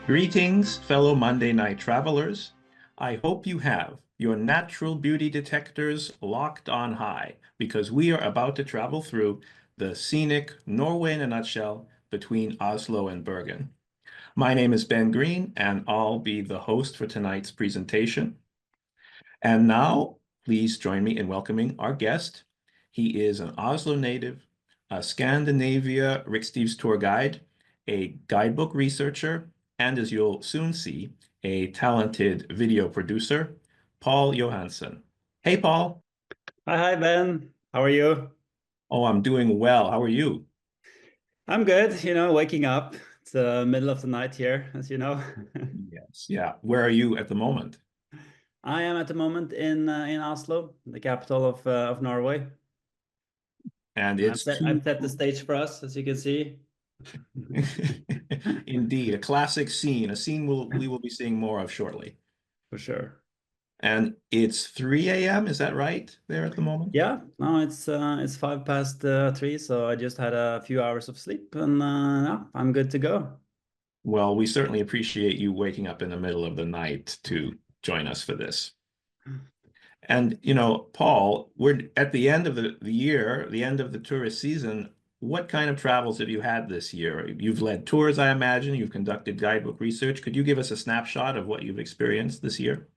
Greetings, fellow Monday night travelers. I hope you have your natural beauty detectors locked on high because we are about to travel through the scenic Norway in a nutshell between Oslo and Bergen. My name is Ben Green, and I'll be the host for tonight's presentation. And now, please join me in welcoming our guest. He is an Oslo native, a Scandinavia Rikstev's tour guide, a guidebook researcher, and as you'll soon see, a talented video producer, Pål Johansen. Hey, Paul. Hi, Ben. How are you? Oh, I'm doing well. How are you? I'm good, waking up. It's the middle of the night here, as you know. Yes. Yeah. Where are you at the moment? I am at the moment in Oslo, the capital of Norway. And it's I've set the stage for us, as you can see. indeed a classic scene, a scene we will be seeing more of shortly. For sure. And it's 3 a.m., is that right, there at the moment? Yeah, no, it's 3:05, so I just had a few hours of sleep, and yeah, I'm good to go. Well, we certainly appreciate you waking up in the middle of the night to join us for this. And, Paul, we're at the end of the year, the end of the tourist season. What kind of travels have you had this year? You've led tours, I imagine. You've conducted guidebook research. Could you give us a snapshot of what you've experienced this year?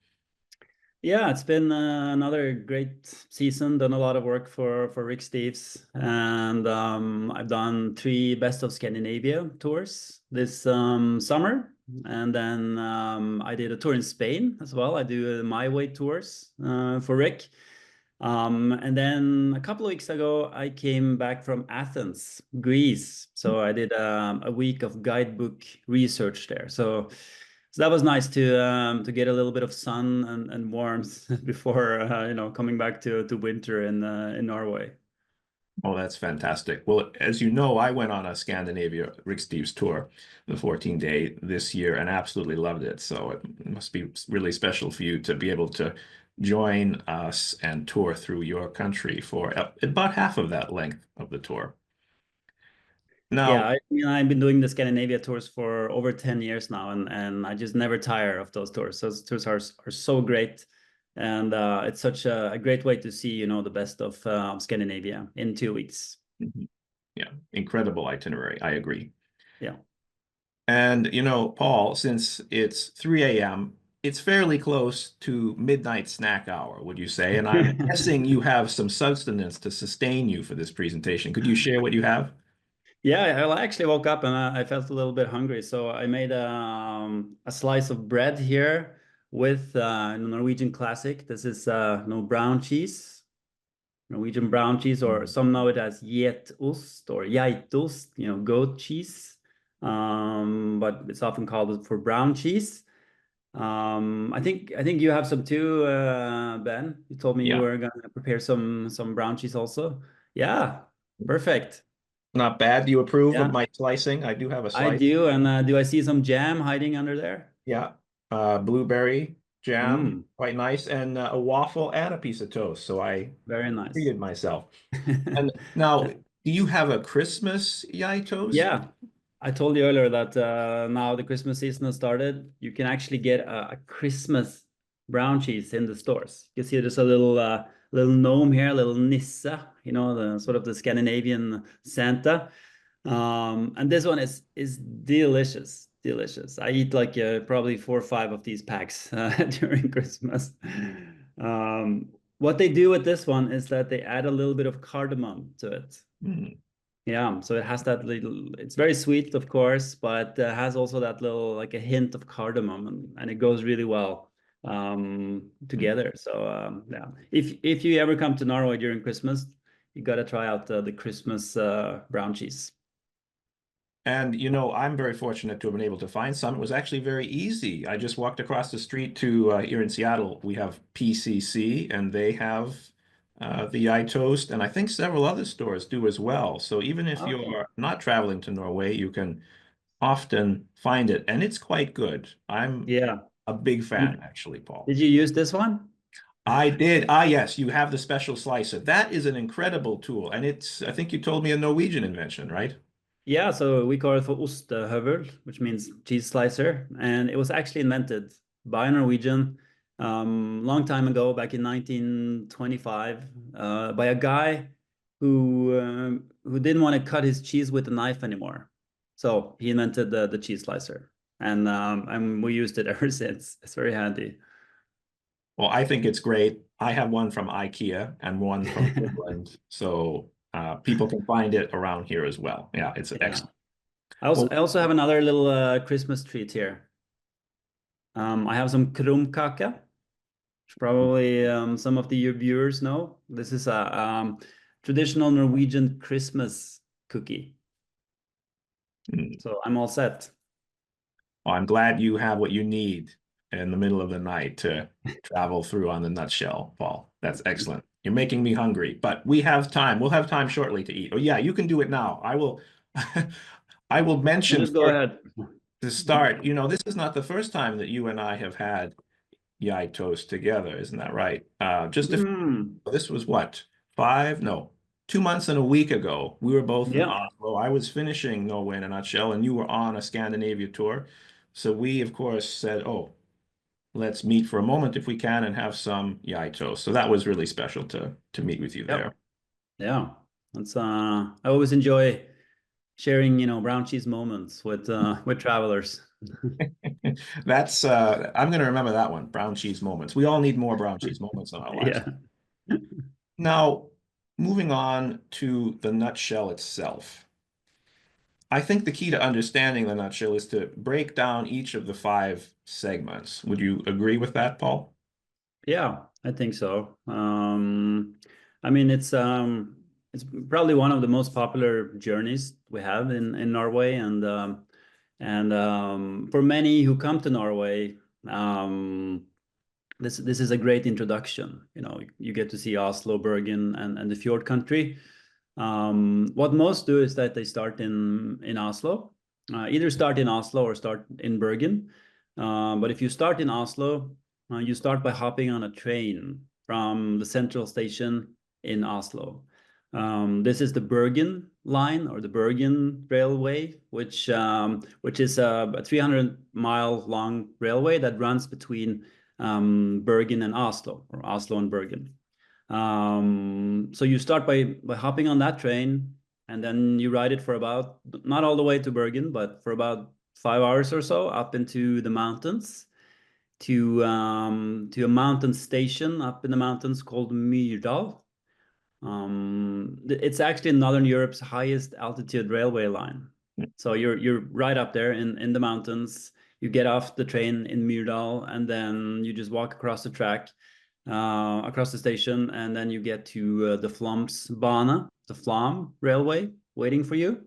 Yeah, it's been another great season. Done a lot of work for Rick Steves, and I've done three Best of Scandinavia tours this summer, and then I did a tour in Spain as well. I do My Way tours for Rick, and then a couple of weeks ago I came back from Athens, Greece. So I did a week of guidebook research there. So that was nice to get a little bit of sun and warmth before coming back to winter in Norway. Oh, that's fantastic. Well, as you know, I went on a Scandinavia Rick Steves tour, the 14-day this year, and absolutely loved it. So it must be really special for you to be able to join us and tour through your country for about half of that length of the tour. Yeah, Now, I've been doing the Scandinavia tours for over 10 years now, and I just never tire of those tours. Those tours are so great, and it's such a great way to see, the best of Scandinavia in 2 weeks. mhm, yeah, incredible itinerary. I agree. Yeah. And, Paul, since it's 3 a.m., it's fairly close to midnight snack hour, would you say? And I'm guessing you have some sustenance to sustain you for this presentation. Could you share what you have? Yeah, I actually woke up and I felt a little bit hungry, so I made a slice of bread here with Norwegian classic. This is no brown cheese, Norwegian brown cheese, or some know it as getost or geitost, goat cheese. But it's often called for brown cheese. I think you have some too, Ben. You told me you Yeah, were gonna prepare some brown cheese also. Yeah, perfect. not bad. Do you approve of Yeah. my slicing? I do have a I slice. do, and do I see some jam hiding under there? Yeah, blueberry jam, Mm, quite nice, and a waffle and a piece of toast. So I very nice. treated myself. And now, do you have a Christmas yai toast? Yeah, I told you earlier that now the Christmas season has started. You can actually get a Christmas brown cheese in the stores. You can see there's a little gnome here, a little nisse, the sort of the Scandinavian Santa. And this one is delicious, delicious. I eat like probably 4 or 5 of these packs during Christmas. What they do with this one is that they add a little bit of cardamom to it. Mm. Yeah, so it has that little, it's very sweet, of course, but has also that little, like a hint of cardamom, and it goes really well together. So yeah, if you ever come to Norway during Christmas, you got to try out the Christmas brown cheese. And I'm very fortunate to have been able to find some. It was actually very easy. I just walked across the street to here in Seattle. We have PCC, and they have the iToast, and I think several other stores do as well. So even if Oh, you're not traveling to Norway, you can often find it, and it's quite good. I'm yeah. a big fan, Did, actually, Paul. did you use this one? I did. Ah, yes, you have the special slicer. That is an incredible tool, and I think you told me a Norwegian invention, right? Yeah, so we call it for ostehøvel, which means cheese slicer, and it was actually invented by a Norwegian long time ago, back in 1925, by a guy who didn't want to cut his cheese with a knife anymore. So he invented the cheese slicer, and we used it ever since. It's very handy. Well, I think it's great. I have one from IKEA and one from Finland, so people can find it around here as well. Yeah, it's Yeah. excellent. I Well, also have another little Christmas treat here. I have some krumkake, which probably some of the viewers know. This is a traditional Norwegian Christmas cookie. mm, So I'm all set. well, I'm glad you have what you need in the middle of the night to travel through on the nutshell, Paul. That's excellent. You're making me hungry, but we have time. We'll have time shortly to eat. Oh yeah, you can do it now. I will I will mention Just go first ahead. to start, this is not the first time that you and I have had Yai toast together, isn't that right? Mm, This was what, five? No, 2 months and a week ago. We were both in yeah. Oslo. I was finishing Norway in a nutshell, and you were on a Scandinavia tour. So we, of course, said, oh, let's meet for a moment if we can and have some Yai toast. So that was really special to meet with you Yep. there. Yeah. That's I always enjoy sharing, brown cheese moments with travelers. That's I'm going to remember that one, brown cheese moments. We all need more brown cheese moments in our lives. Yeah. Now, moving on to the nutshell itself. I think the key to understanding the nutshell is to break down each of the five segments. Would you agree with that, Paul? Yeah, I think so. I mean, it's probably one of the most popular journeys we have in Norway, and for many who come to Norway, this is a great introduction. You get to see Oslo, Bergen, and the fjord country. What most do is that they start in Oslo, either start in Oslo or start in Bergen. But if you start in Oslo, you start by hopping on a train from the central station in Oslo. This is the Bergen line or the Bergen Railway, which is a 300-mile long railway that runs between Bergen and Oslo, or Oslo and Bergen. So you start by hopping on that train, and then you ride it for about, not all the way to Bergen, but for about 5 hours or so up into the mountains to a mountain station up in the mountains called Myrdal. It's actually Northern Europe's highest altitude railway line. So you're right up there in the mountains. You get off the train in Myrdal, and then you just walk across the track, across the station, and then you get to the Flåm's bane, the Flåm railway, waiting for you.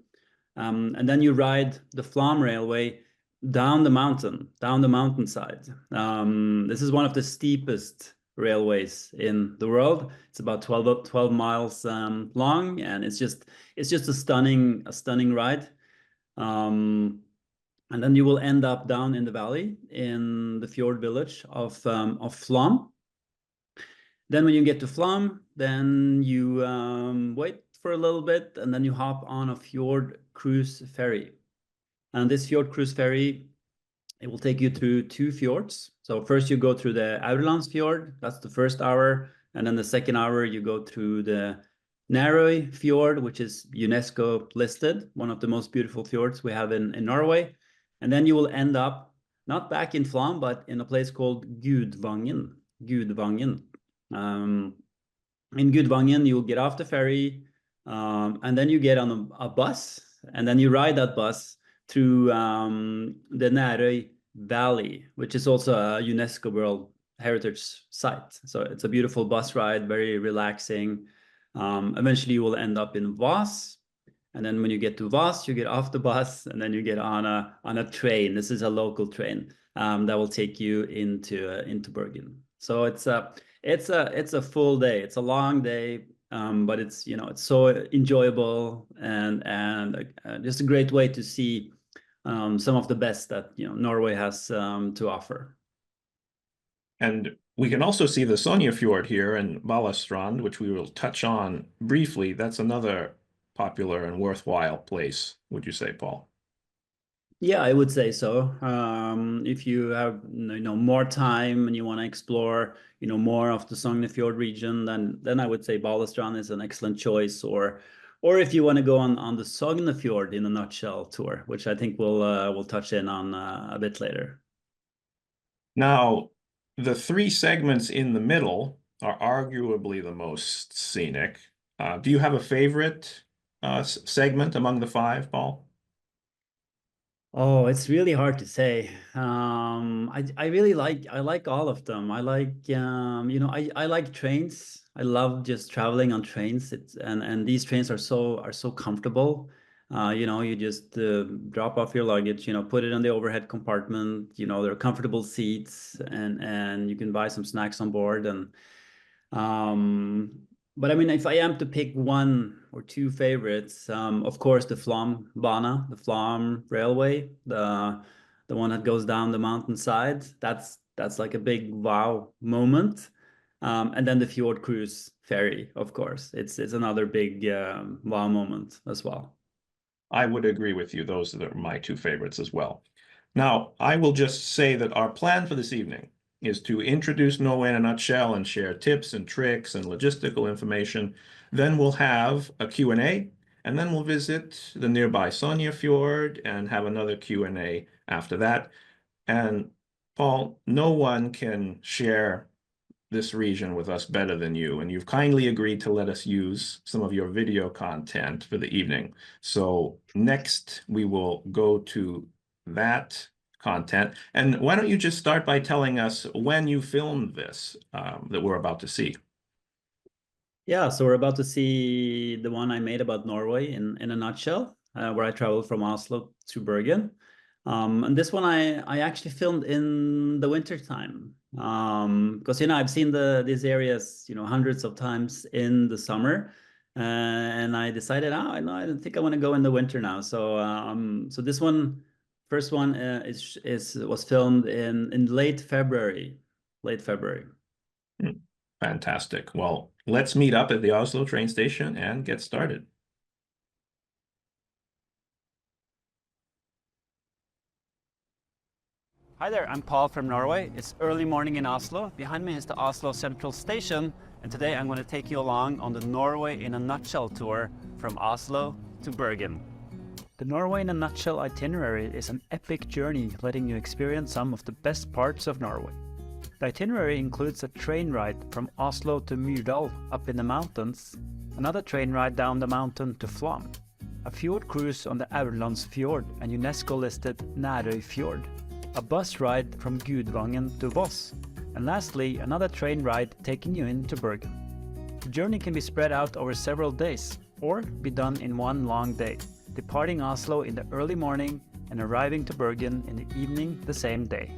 And then you ride the Flåm railway down the mountainside. This is one of the steepest railways in the world. It's about 12 miles long, and it's just a stunning ride. And then you will end up down in the valley in the fjord village of Flåm. Then when you get to Flåm, then you wait for a little bit, and then you hop on a fjord cruise ferry. And this fjord cruise ferry, it will take you through two fjords. So first you go through the Fjord, that's the first hour, and then the second hour you go through the Norway fjord, which is UNESCO listed, one of the most beautiful fjords we have in Norway. And then you will end up not back in Flåm, but in a place called Gudvangen. Gudvangen. In Gudvangen, you'll get off the ferry, and then you get on a bus, and then you ride that bus through the Nærøy Valley, which is also a UNESCO World Heritage Site. So it's a beautiful bus ride, very relaxing. Eventually, you will end up in Voss, and then when you get to Voss, you get off the bus, and then you get on a train. This is a local train that will take you into Bergen. So it's a full day. It's a long day, but it's so enjoyable and just a great way to see some of the best that Norway has to offer. And we can also see the Sognefjord here and Balastrand, which we will touch on briefly. That's another popular and worthwhile place, would you say, Paul? Yeah, I would say so. If you have more time and you want to explore more of the Sognefjord region, then I would say Balestrand is an excellent choice. Or if you want to go on the Sognefjord in a nutshell tour, which I think we'll touch in on a bit later. Now, the three segments in the middle are arguably the most scenic. Do you have a favorite segment among the five, Paul? Oh, it's really hard to say. I like all of them. I like I like trains. I love just traveling on trains. And these trains are so comfortable. You just drop off your luggage, put it in the overhead compartment. There are comfortable seats, and you can buy some snacks on board. Um, but I mean, if I am to pick one or two favorites, of course, the Flåm Bana, the Flåm Railway, the one that goes down the mountainside. That's like a big wow moment. And then the Fjord Cruise ferry, of course, it's another big wow moment as well. I would agree with you. Those are my two favorites as well. Now, I will just say that our plan for this evening is to introduce Norway in a nutshell and share tips and tricks and logistical information. Then we'll have a Q&A, and then we'll visit the nearby Sognefjord and have another Q&A after that. And Paul, no one can share this region with us better than you, and you've kindly agreed to let us use some of your video content for the evening. So next we will go to that content. And why don't you just start by telling us when you filmed this that we're about to see? Yeah, so we're about to see the one I made about Norway in a nutshell, where I traveled from Oslo to Bergen. And this one I actually filmed in the winter time. Because I've seen these areas hundreds of times in the summer, and I decided, I don't think I want to go in the winter now. So this one, first one, was filmed in late February, late February. Hmm, fantastic. Well, let's meet up at the Oslo train station and get started. Hi there, I'm Paul from Norway. It's early morning in Oslo. Behind me is the Oslo Central Station, and today I'm going to take you along on the Norway in a Nutshell tour from Oslo to Bergen. The Norway in a Nutshell itinerary is an epic journey letting you experience some of the best parts of Norway. The itinerary includes a train ride from Oslo to Myrdal up in the mountains, another train ride down the mountain to Flåm, a fjord cruise on the Fjord and UNESCO-listed Nærøy Fjord, a bus ride from Gudvangen to Voss, and lastly, another train ride taking you into Bergen. The journey can be spread out over several days, or be done in one long day, departing Oslo in the early morning and arriving to Bergen in the evening the same day.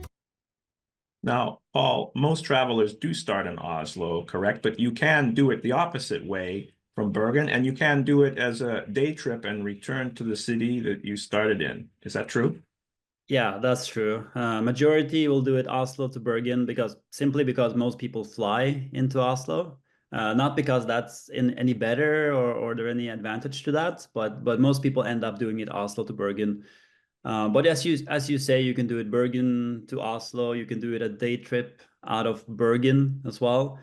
Now, Paul, most travelers do start in Oslo, correct? But you can do it the opposite way from Bergen, and you can do it as a day trip and return to the city that you started in. Is that true? Yeah, that's true. Majority will do it Oslo to Bergen simply because most people fly into Oslo. Not because that's any better or there any advantage to that, but most people end up doing it Oslo to Bergen. But as you say, you can do it Bergen to Oslo. You can do it a day trip out of Bergen as well.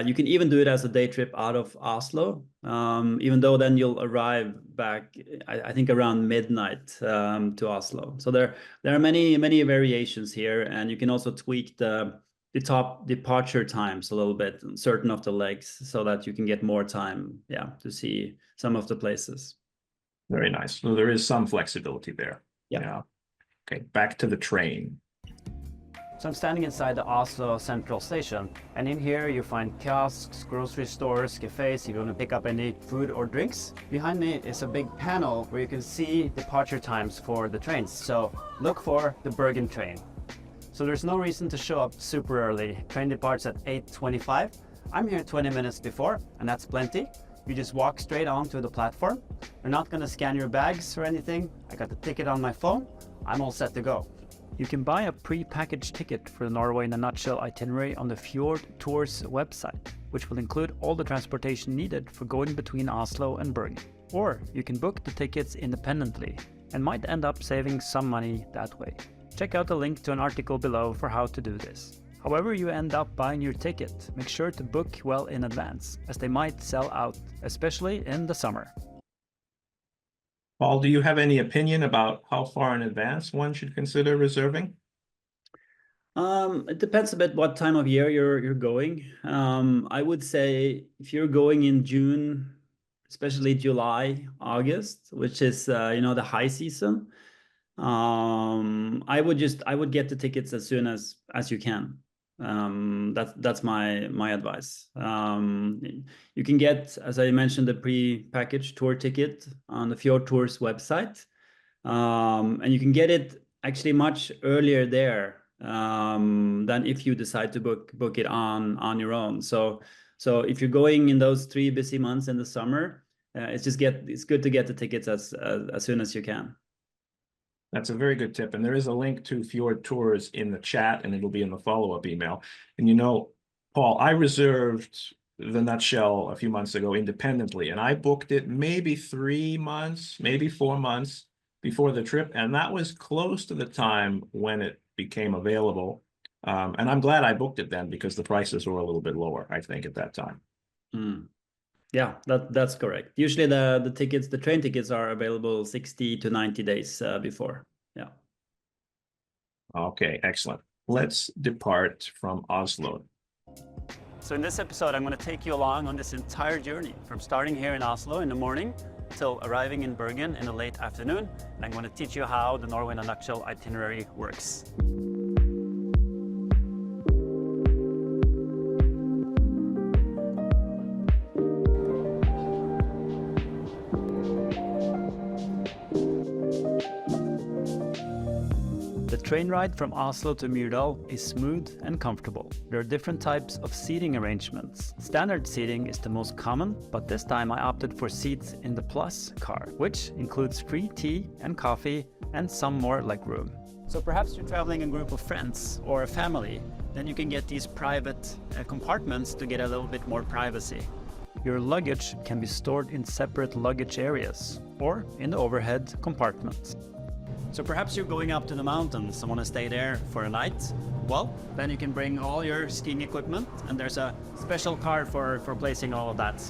You can even do it as a day trip out of Oslo, even though then you'll arrive back, I think, around midnight to Oslo. So there are many variations here, and you can also tweak the top departure times a little bit on certain of the legs so that you can get more time, to see some of the places. Very nice. So there is some flexibility there. Yeah. Yeah. Okay, back to the train. So I'm standing inside the Oslo Central Station, and in here you find kiosks, grocery stores, cafes if you want to pick up any food or drinks. Behind me is a big panel where you can see departure times for the trains. So look for the Bergen train. So there's no reason to show up super early. Train departs at 8:25. I'm here 20 minutes before, and that's plenty. You just walk straight on to the platform. You're not going to scan your bags or anything. I got the ticket on my phone. I'm all set to go. You can buy a pre-packaged ticket for the Norway in a Nutshell itinerary on the Fjord Tours website, which will include all the transportation needed for going between Oslo and Bergen. Or you can book the tickets independently and might end up saving some money that way. Check out the link to an article below for how to do this. However you end up buying your ticket, make sure to book well in advance, as they might sell out, especially in the summer. Paul, do you have any opinion about how far in advance one should consider reserving? It depends a bit what time of year you're going. I would say if you're going in June, especially July, August, which is the high season, I would get the tickets as soon as you can. That's my advice. You can get, as I mentioned, the pre-packaged tour ticket on the Fjord Tours website, and you can get it actually much earlier there than if you decide to book it on your own. So if you're going in those 3 busy months in the summer, it's good to get the tickets as soon as you can. That's a very good tip. And there is a link to Fjord Tours in the chat, and it'll be in the follow-up email. And Paul, I reserved the Nutshell a few months ago independently, and I booked it maybe 3 months, maybe 4 months before the trip. And that was close to the time when it became available. And I'm glad I booked it then, because the prices were a little bit lower, I think, at that time. Yeah, that's correct. Usually the train tickets are available 60 to 90 days before. Yeah. Okay, excellent. Let's depart from Oslo. So in this episode, I'm going to take you along on this entire journey, from starting here in Oslo in the morning till arriving in Bergen in the late afternoon. And I'm going to teach you how the Norway in a Nutshell itinerary works. The train ride from Oslo to Myrdal is smooth and comfortable. There are different types of seating arrangements. Standard seating is the most common, but this time I opted for seats in the Plus car, which includes free tea and coffee and some more legroom. So perhaps you're traveling in a group of friends or a family, then you can get these private compartments to get a little bit more privacy. Your luggage can be stored in separate luggage areas or in the overhead compartments. So perhaps you're going up to the mountains and want to stay there for a night. Well, then you can bring all your skiing equipment, and there's a special car for placing all of that.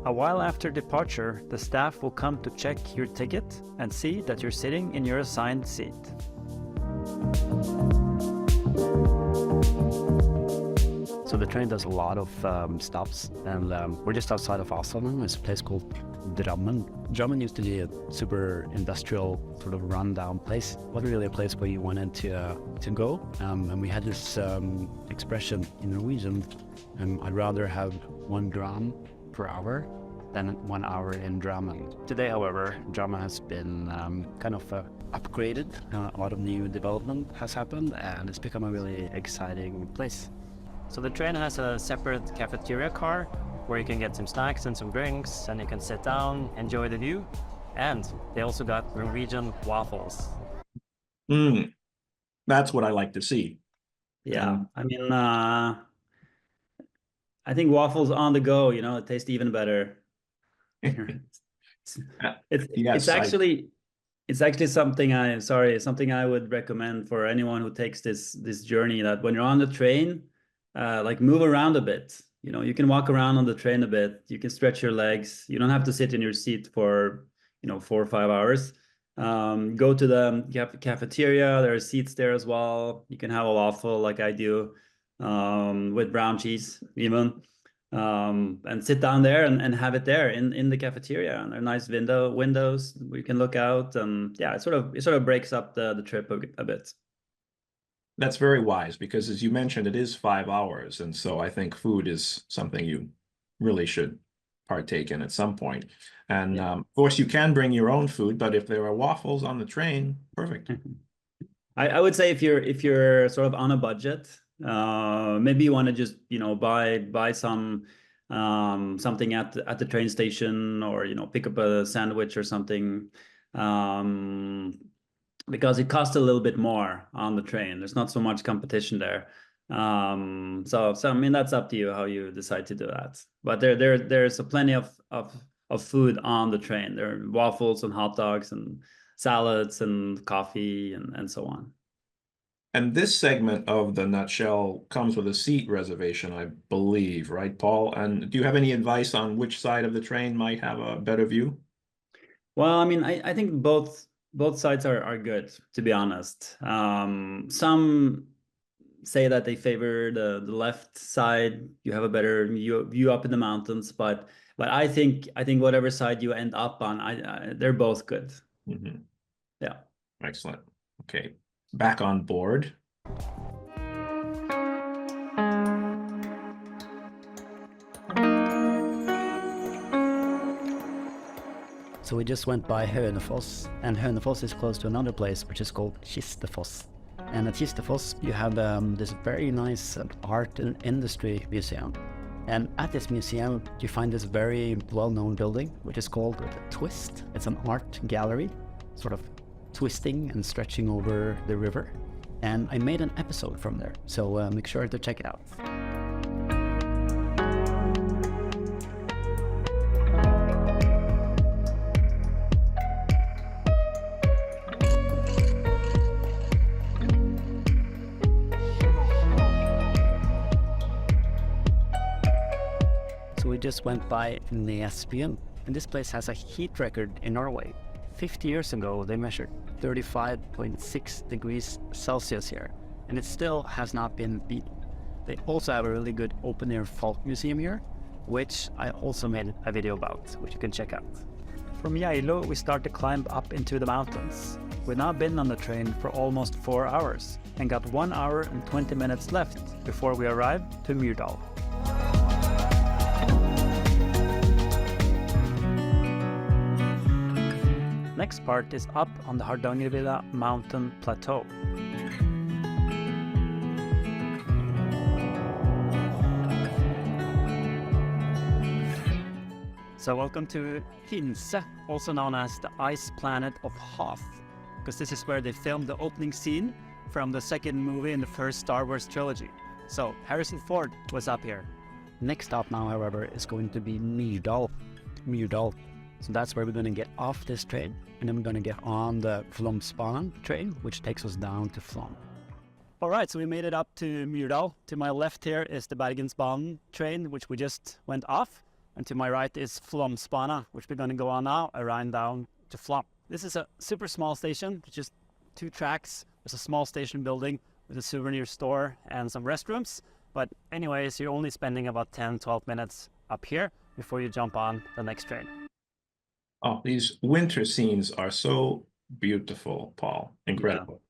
A while after departure, the staff will come to check your ticket and see that you're sitting in your assigned seat. So the train does a lot of stops, and we're just outside of Oslo now. It's a place called Drammen. Drammen used to be a super industrial, sort of rundown place. It wasn't really a place where you wanted to go. And we had this expression in Norwegian, I'd rather have 1 dram per hour than 1 hour in Drammen. Today, however, Drammen has been kind of upgraded. A lot of new development has happened, and it's become a really exciting place. So the train has a separate cafeteria car where you can get some snacks and some drinks, and you can sit down, enjoy the view. And they also got Norwegian waffles. That's what I like to see. Yeah, I mean, I think waffles on the go, it tastes even better. It's actually something I would recommend for anyone who takes this journey, that when you're on the train, move around a bit. You can walk around on the train a bit. You can stretch your legs. You don't have to sit in your seat for 4 or 5 hours. Go to the cafeteria. There are seats there as well. You can have a waffle like I do, with brown cheese even, and sit down there and have it there in the cafeteria. And there are nice windows where you can look out, and yeah, it sort of breaks up the trip a bit. That's very wise, because as you mentioned, it is 5 hours. And so I think food is something you really should partake in at some point. And of course, you can bring your own food, but if there are waffles on the train, perfect. I would say if you're sort of on a budget, maybe you want to just buy some something at the train station, or pick up a sandwich or something, because it costs a little bit more on the train. There's not so much competition there. So I mean, that's up to you how you decide to do that. But there's plenty of of food on the train. There are waffles and hot dogs and salads and coffee and so on. And this segment of the nutshell comes with a seat reservation, I believe, right, Paul? And do you have any advice on which side of the train might have a better view? Well, I mean, I think both sides are good, to be honest. Some say that they favor the left side. You have a better view up in the mountains, but I think whatever side you end up on, they're both good. Mm-hmm. Yeah. Excellent. Okay, back on board. So we just went by Hønefoss, and Hønefoss is close to another place which is called Kistefoss. And at Kistefoss you have this very nice art and industry museum. And at this museum you find this very well-known building which is called the Twist. It's an art gallery, sort of twisting and stretching over the river. And I made an episode from there, so make sure to check it out. We just went by Nesbyen, and this place has a heat record in Norway. 50 years ago they measured 35.6 degrees Celsius here, and it still has not been beaten. They also have a really good open-air folk museum here, which I also made a video about, which you can check out. From Geilo we start to climb up into the mountains. We've now been on the train for almost 4 hours and got 1 hour and 20 minutes left before we arrive to Myrdal. Next part is up on the Hardangervidda mountain plateau. So welcome to Finse, also known as the ice planet of Hoth, because this is where they filmed the opening scene from the second movie in the first Star Wars trilogy. So Harrison Ford was up here. Next stop now, however, is going to be Myrdal. So that's where we're going to get off this train, and then we're going to get on the Flåmsbanen train, which takes us down to Flåm. All right, so we made it up to Myrdal. To my left here is the Bergensbanen train, which we just went off. And to my right is Flåmsbanen, which we're going to go on now, around down to Flåm. This is a super small station, just 2 tracks. There's a small station building with a souvenir store and some restrooms. But anyways, you're only spending about 10-12 minutes up here before you jump on the next train. Oh, these winter scenes are so beautiful, Paul. Incredible.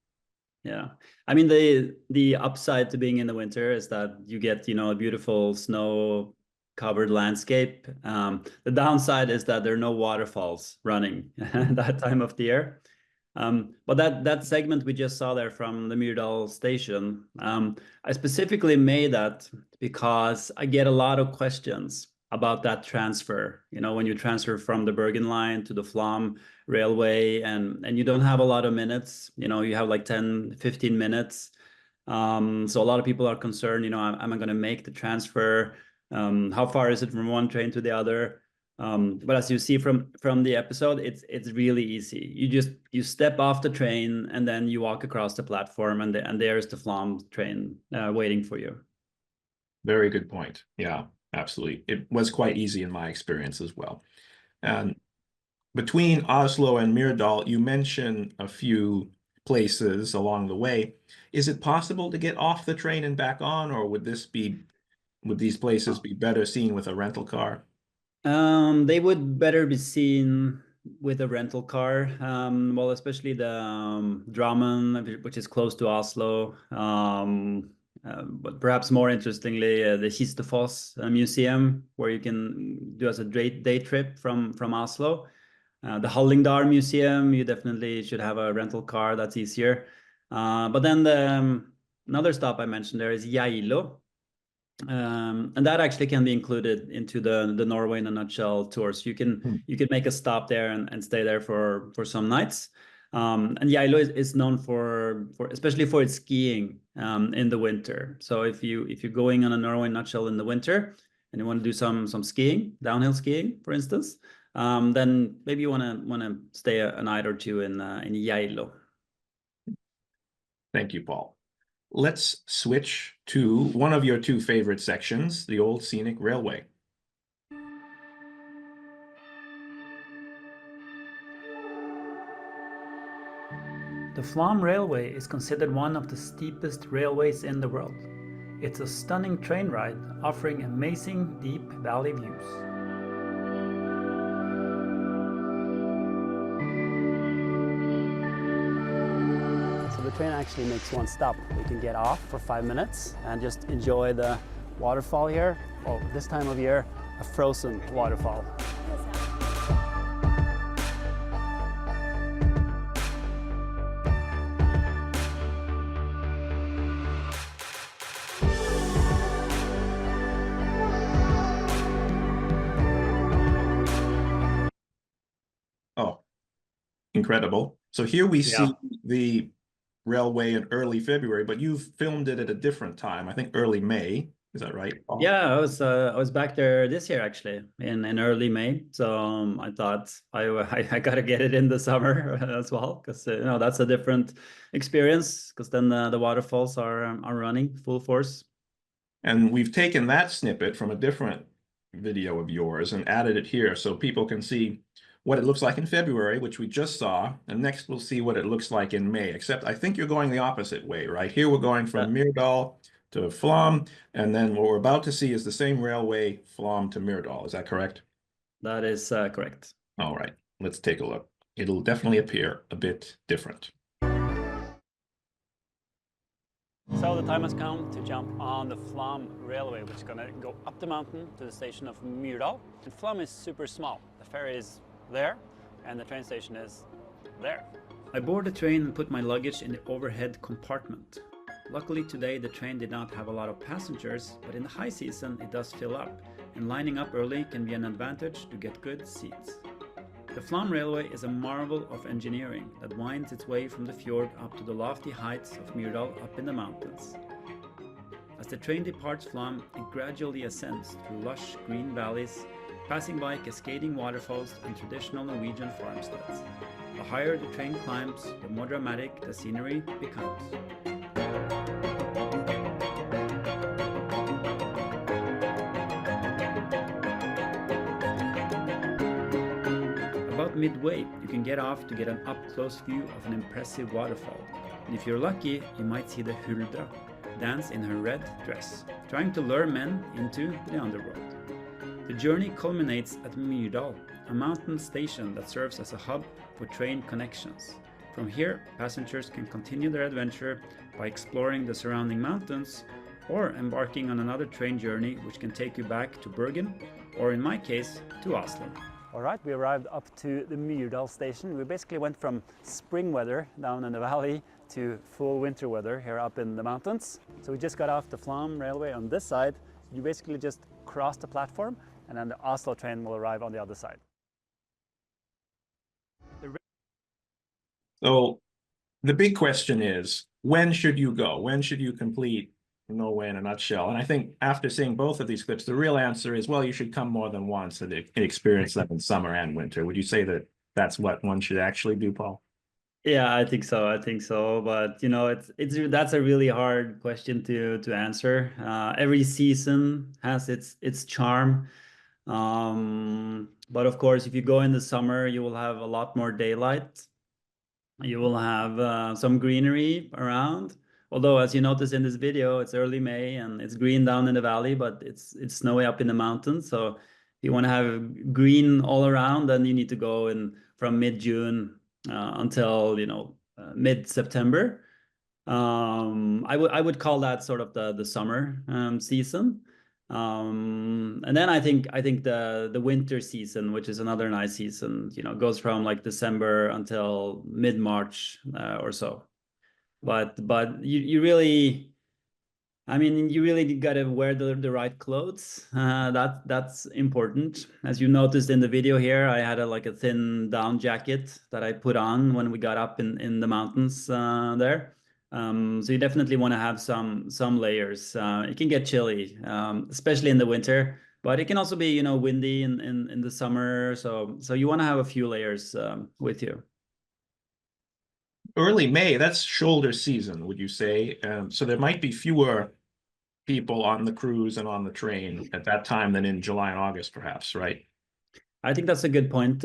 Yeah. I mean, the upside to being in the winter is that you get, a beautiful snow-covered landscape. The downside is that there are no waterfalls running that time of the year. But that segment we just saw there from the Myrdal station, I specifically made that because I get a lot of questions about that transfer, when you transfer from the Bergen line to the Flåm railway, and you don't have a lot of minutes, you have like 10-15 minutes. So a lot of people are concerned, am I going to make the transfer? How far is it from one train to the other? But as you see from the episode, it's really easy. You step off the train and then you walk across the platform, and there's the Flåm train waiting for you. Very good point. Yeah. Absolutely. It was quite easy in my experience as well. And between Oslo and Myrdal, you mentioned a few places along the way. Is it possible to get off the train and back on, or would these places be better seen with a rental car? They would better be seen with a rental car. Well, especially the Drammen, which is close to Oslo. But perhaps more interestingly, the Kistefoss museum, where you can do as a day trip from Oslo. The Hallingdal Museum, you definitely should have a rental car. That's easier. But then another stop I mentioned there is Geilo. And that actually can be included into the Norway in a nutshell tours. You can make a stop there and stay there for some nights. And Geilo is known for especially for its skiing in the winter. So if you're going on a Norway nutshell in the winter and you want to do some skiing, downhill skiing, for instance, then maybe you wanna stay a night or two in Geilo. Thank you, Paul. Let's switch to one of your two favorite sections, the old scenic railway. The Flåm railway is considered one of the steepest railways in the world. It's a stunning train ride, offering amazing deep valley views. So the train actually makes one stop. We can get off for 5 minutes and just enjoy the waterfall here. Oh, this time of year, a frozen waterfall. Oh, incredible. So here we see the railway in early February, but you've filmed it at a different time, I think early May. Is that right, Paul? Yeah, I was back there this year actually in early May. So I thought I gotta get it in the summer as well, because you know, that's a different experience, because then the waterfalls are running full force. And we've taken that snippet from a different video of yours and added it here so people can see what it looks like in February, which we just saw, and next we'll see what it looks like in May, except I think you're going the opposite way, right? Here we're going from Myrdal to Flåm, and then what we're about to see is the same railway, Flåm to Myrdal. Is that correct? That is correct. All right, let's take a look. It'll definitely appear a bit different. So the time has come to jump on the Flåm railway, which is going to go up the mountain to the station of Myrdal. And Flåm is super small. The ferry is there, and the train station is there. I board the train and put my luggage in the overhead compartment. Luckily today the train did not have a lot of passengers, but in the high season it does fill up, and lining up early can be an advantage to get good seats. The Flåm railway is a marvel of engineering that winds its way from the fjord up to the lofty heights of Myrdal up in the mountains. As the train departs Flåm, it gradually ascends through lush green valleys, passing by cascading waterfalls and traditional Norwegian farmsteads. The higher the train climbs, the more dramatic the scenery becomes. About midway, you can get off to get an up-close view of an impressive waterfall. And if you're lucky, you might see the Huldra dance in her red dress, trying to lure men into the underworld. The journey culminates at Myrdal, a mountain station that serves as a hub for train connections. From here, passengers can continue their adventure by exploring the surrounding mountains or embarking on another train journey which can take you back to Bergen, or in my case, to Oslo. All right, we arrived up to the Myrdal station. We basically went from spring weather down in the valley to full winter weather here up in the mountains. So we just got off the Flåm railway on this side. You basically just cross the platform, and then the Oslo train will arrive on the other side. So the big question is, when should you go? When should you complete Norway in a nutshell? And I think after seeing both of these clips, the real answer is, well, you should come more than once and experience them in summer and winter. Would you say that that's what one should actually do, Paul? Yeah, I think so. But you know, that's a really hard question to answer. Every season has its charm. But of course, if you go in the summer, you will have a lot more daylight. You will have some greenery around. Although, as you notice in this video, it's early May and it's green down in the valley, but it's snowy up in the mountains. So if you want to have green all around, then you need to go in from mid-June until, you know, mid-September. I would call that sort of the summer season. And then I think the winter season, which is another nice season, you know, goes from like December until mid-March or so. But you really, I mean, you really got to wear the right clothes. That's important. As you noticed in the video here, I had like a thin down jacket that I put on when we got up in the mountains there. So you definitely want to have some layers. It can get chilly, especially in the winter. But it can also be, windy in the summer. So you want to have a few layers with you. Early May, that's shoulder season, would you say? So there might be fewer people on the cruise and on the train at that time than in July and August, perhaps, right? I think that's a good point.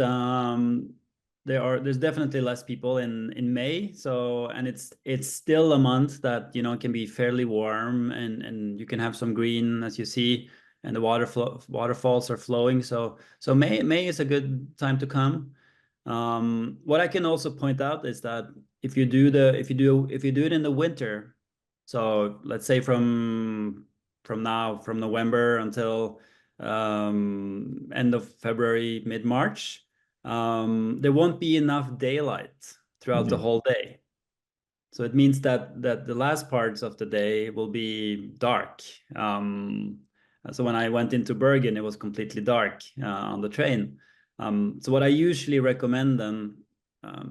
There's definitely less people in May. So, and it's still a month that, can be fairly warm, and you can have some green, as you see, and the waterfalls are flowing. So May is a good time to come. What I can also point out is that if you do it in the winter, so let's say from November until end of February, mid-March, there won't be enough daylight throughout the whole day. So it means that the last parts of the day will be dark. So when I went into Bergen, it was completely dark on the train. So what I usually recommend then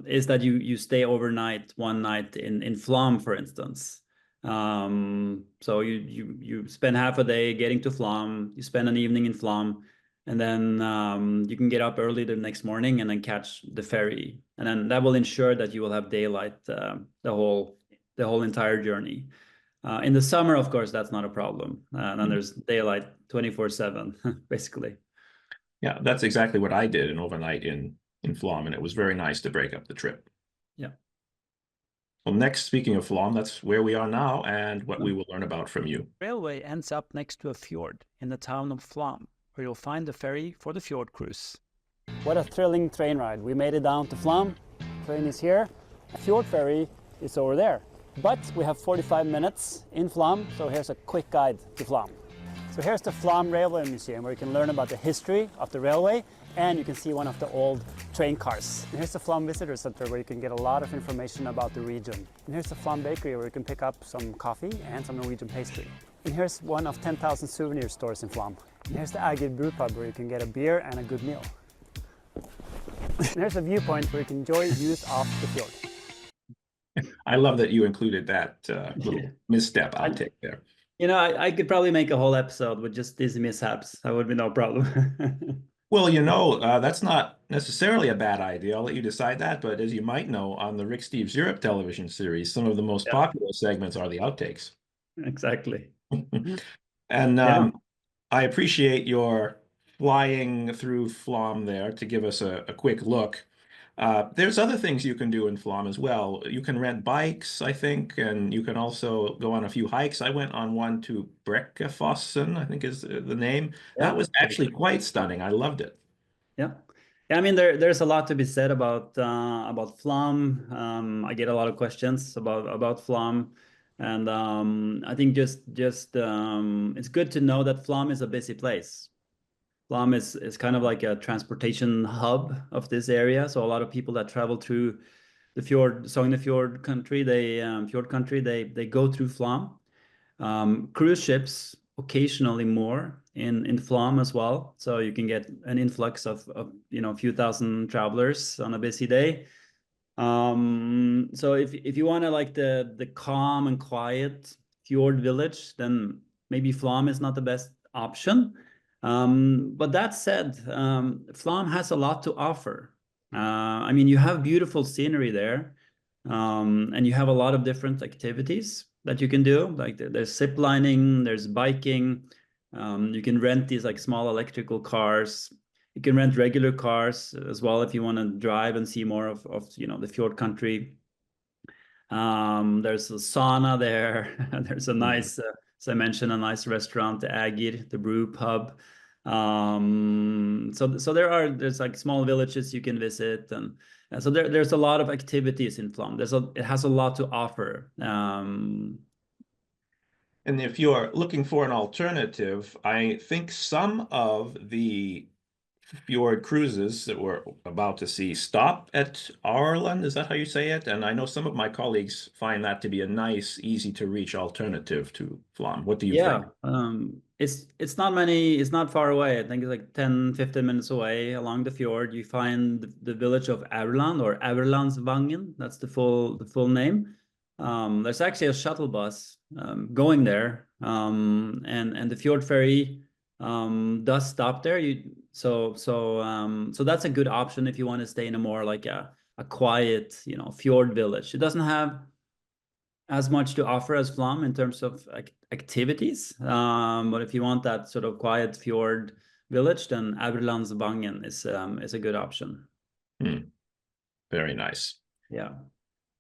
is that you stay overnight, one night in Flåm, for instance. So you spend half a day getting to Flåm, you spend an evening in Flåm, and then you can get up early the next morning and then catch the ferry, and then that will ensure that you will have daylight the whole entire journey. In the summer, of course, that's not a problem, and then there's daylight 24/7, basically. Yeah, that's exactly what I did, an overnight in Flåm, and it was very nice to break up the trip. Yeah. Well, next, speaking of Flåm, that's where we are now and what we will learn about from you. Railway ends up next to a fjord in the town of Flåm, where you'll find the ferry for the fjord cruise. What a thrilling train ride. We made it down to Flåm. Train is here. The fjord ferry is over there. But we have 45 minutes in Flåm, so here's a quick guide to Flåm. So here's the Flåm Railway Museum, where you can learn about the history of the railway, and you can see one of the old train cars. And here's the Flåm Visitor Center, where you can get a lot of information about the region. And here's the Flåm Bakery, where you can pick up some coffee and some Norwegian pastry. And here's one of 10,000 souvenir stores in Flåm. And here's the Agid Brew Pub, where you can get a beer and a good meal. And here's a viewpoint where you can enjoy views of the fjord. I love that you included that little misstep outtake there. I could probably make a whole episode with just these mishaps. That would be no problem. Well, that's not necessarily a bad idea. I'll let you decide that. But as you might know, on the Rick Steves Europe television series, some of the most popular segments are the outtakes. Exactly. And I appreciate your flying through Flåm there to give us a quick look. There's other things you can do in Flåm as well. You can rent bikes, I think, and you can also go on a few hikes. I went on one to Brekkefossen, I think is the name. Yeah. That was actually quite stunning. I loved it. Yeah. I mean, there's a lot to be said about Flåm. I get a lot of questions about Flåm, and I think just it's good to know that Flåm is a busy place. Flåm is kind of like a transportation hub of this area. So a lot of people that travel through the fjord, Sognefjord country, fjord country, they go through Flåm. Cruise ships occasionally more in Flåm as well. So you can get an influx of a few thousand travelers on a busy day. So if you want to like the calm and quiet fjord village, then maybe Flåm is not the best option. But that said, Flåm has a lot to offer. I mean, you have beautiful scenery there, and you have a lot of different activities that you can do. Like there's zip lining, there's biking. You can rent these like small electrical cars. You can rent regular cars as well if you want to drive and see more of the fjord country. There's a sauna there. There's a nice, as I mentioned, a nice restaurant, the Agir, the brew pub. So there's like small villages you can visit, and so there's a lot of activities in Flåm. It has a lot to offer. And if you're looking for an alternative, I think some of the fjord cruises that we're about to see stop at Ireland. Is that how you say it? And I know some of my colleagues find that to be a nice, easy to reach alternative to Flåm. What do you think? It's not far away. I think it's like 10-15 minutes away along the fjord. You find the village of Aurland, or Aurlandsvangen. That's the full name. There's actually a shuttle bus going there, and the fjord ferry does stop there. So that's a good option if you want to stay in a more like a quiet, you know, fjord village. It doesn't have as much to offer as Flåm in terms of activities, but if you want that sort of quiet fjord village, then Gudvangen is a good option. Very nice. Yeah.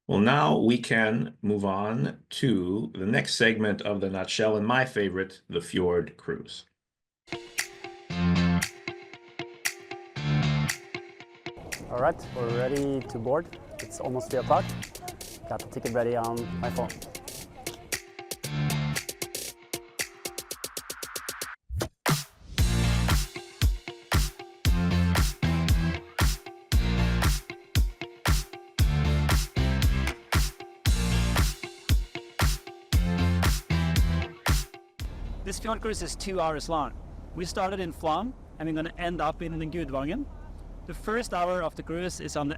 Well, now we can move on to the next segment of the nutshell, and my favorite, the fjord cruise. All right, we're ready to board. It's almost 3 o'clock. Got the ticket ready on my phone. This fjord cruise is 2 hours long. We started in Flåm and we're going to end up in Gudvangen. The first hour of the cruise is on the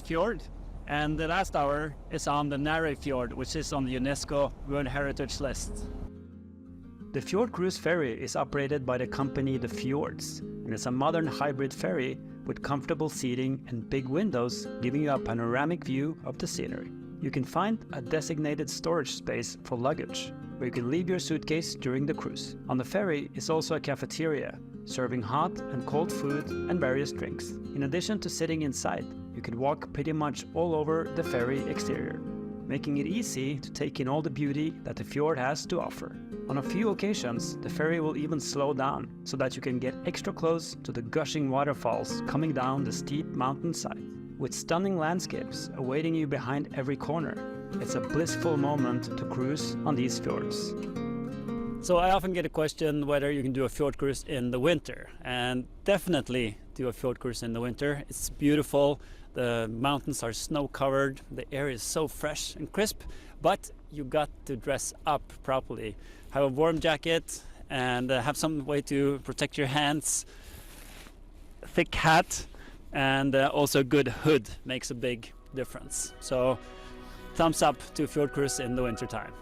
Fjord, and the last hour is on the Norway fjord, which is on the UNESCO World Heritage List. The fjord cruise ferry is operated by the company The Fjords, and it's a modern hybrid ferry with comfortable seating and big windows giving you a panoramic view of the scenery. You can find a designated storage space for luggage, where you can leave your suitcase during the cruise. On the ferry is also a cafeteria, serving hot and cold food and various drinks. In addition to sitting inside, you can walk pretty much all over the ferry exterior, making it easy to take in all the beauty that the fjord has to offer. On a few occasions, the ferry will even slow down so that you can get extra close to the gushing waterfalls coming down the steep mountainside. With stunning landscapes awaiting you behind every corner, it's a blissful moment to cruise on these fjords. So I often get a question whether you can do a fjord cruise in the winter, and definitely do a fjord cruise in the winter. It's beautiful, the mountains are snow covered, the air is so fresh and crisp, but you got to dress up properly. Have a warm jacket and have some way to protect your hands, thick hat, and also a good hood makes a big difference. So thumbs up to fjord cruise in the winter time.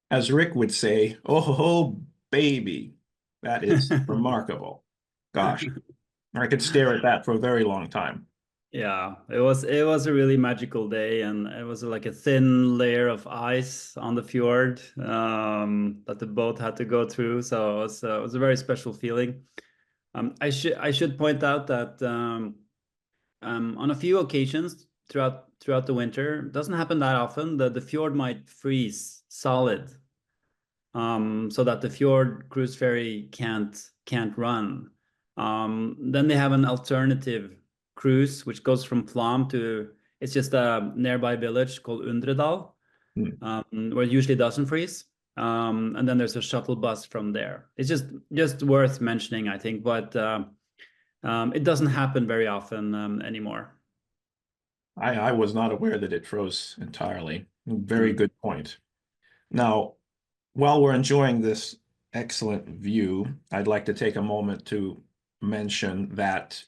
As Rick would say, oh, baby, that is remarkable. Gosh, I could stare at that for a very long time. Yeah, it was a really magical day, and it was like a thin layer of ice on the fjord that the boat had to go through. So it was a very special feeling. I should point out that on a few occasions throughout the winter, it doesn't happen that often, the fjord might freeze solid, so that the fjord cruise ferry can't run. Then they have an alternative cruise which goes from Flåm to, it's just a nearby village called Myrdal, where it usually doesn't freeze. And then there's a shuttle bus from there. It's just worth mentioning, I think, but it doesn't happen very often anymore. I was not aware that it froze entirely. Very good point. Now, while we're enjoying this excellent view, I'd like to take a moment to mention that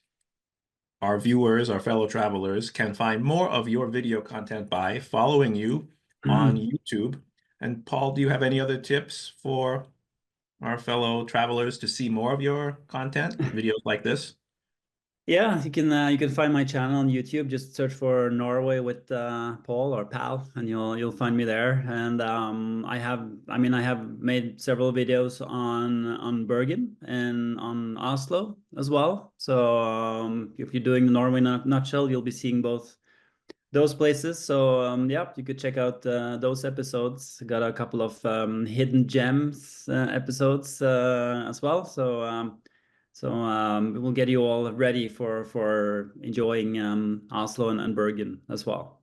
our viewers, our fellow travelers, can find more of your video content by following you on YouTube. And Paul, do you have any other tips for our fellow travelers to see more of your content, videos like this? Yeah, you can find my channel on YouTube. Just search for Norway with Paul or Pal, and you'll find me there. And I have made several videos on Bergen and on Oslo as well. So if you're doing the Norway nutshell, you'll be seeing both those places. So yeah, you could check out those episodes. Got a couple of hidden gems episodes as well. So we'll get you all ready for enjoying Oslo and Bergen as well.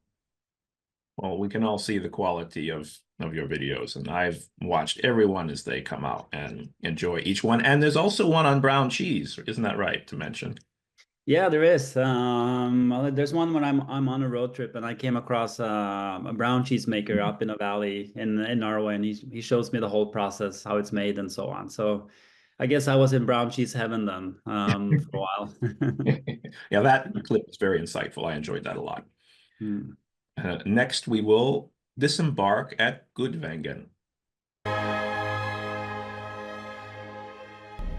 Well, we can all see the quality of your videos, and I've watched every one as they come out and enjoy each one. And there's also one on brown cheese, isn't that right to mention? Yeah, there is. There's one when I'm on a road trip and I came across a brown cheese maker up in a valley in Norway, and he shows me the whole process, how it's made and so on. So I guess I was in brown cheese heaven then for a while. Yeah, that clip is very insightful. I enjoyed that a lot. Hmm. Next, we will disembark at Gudvangen.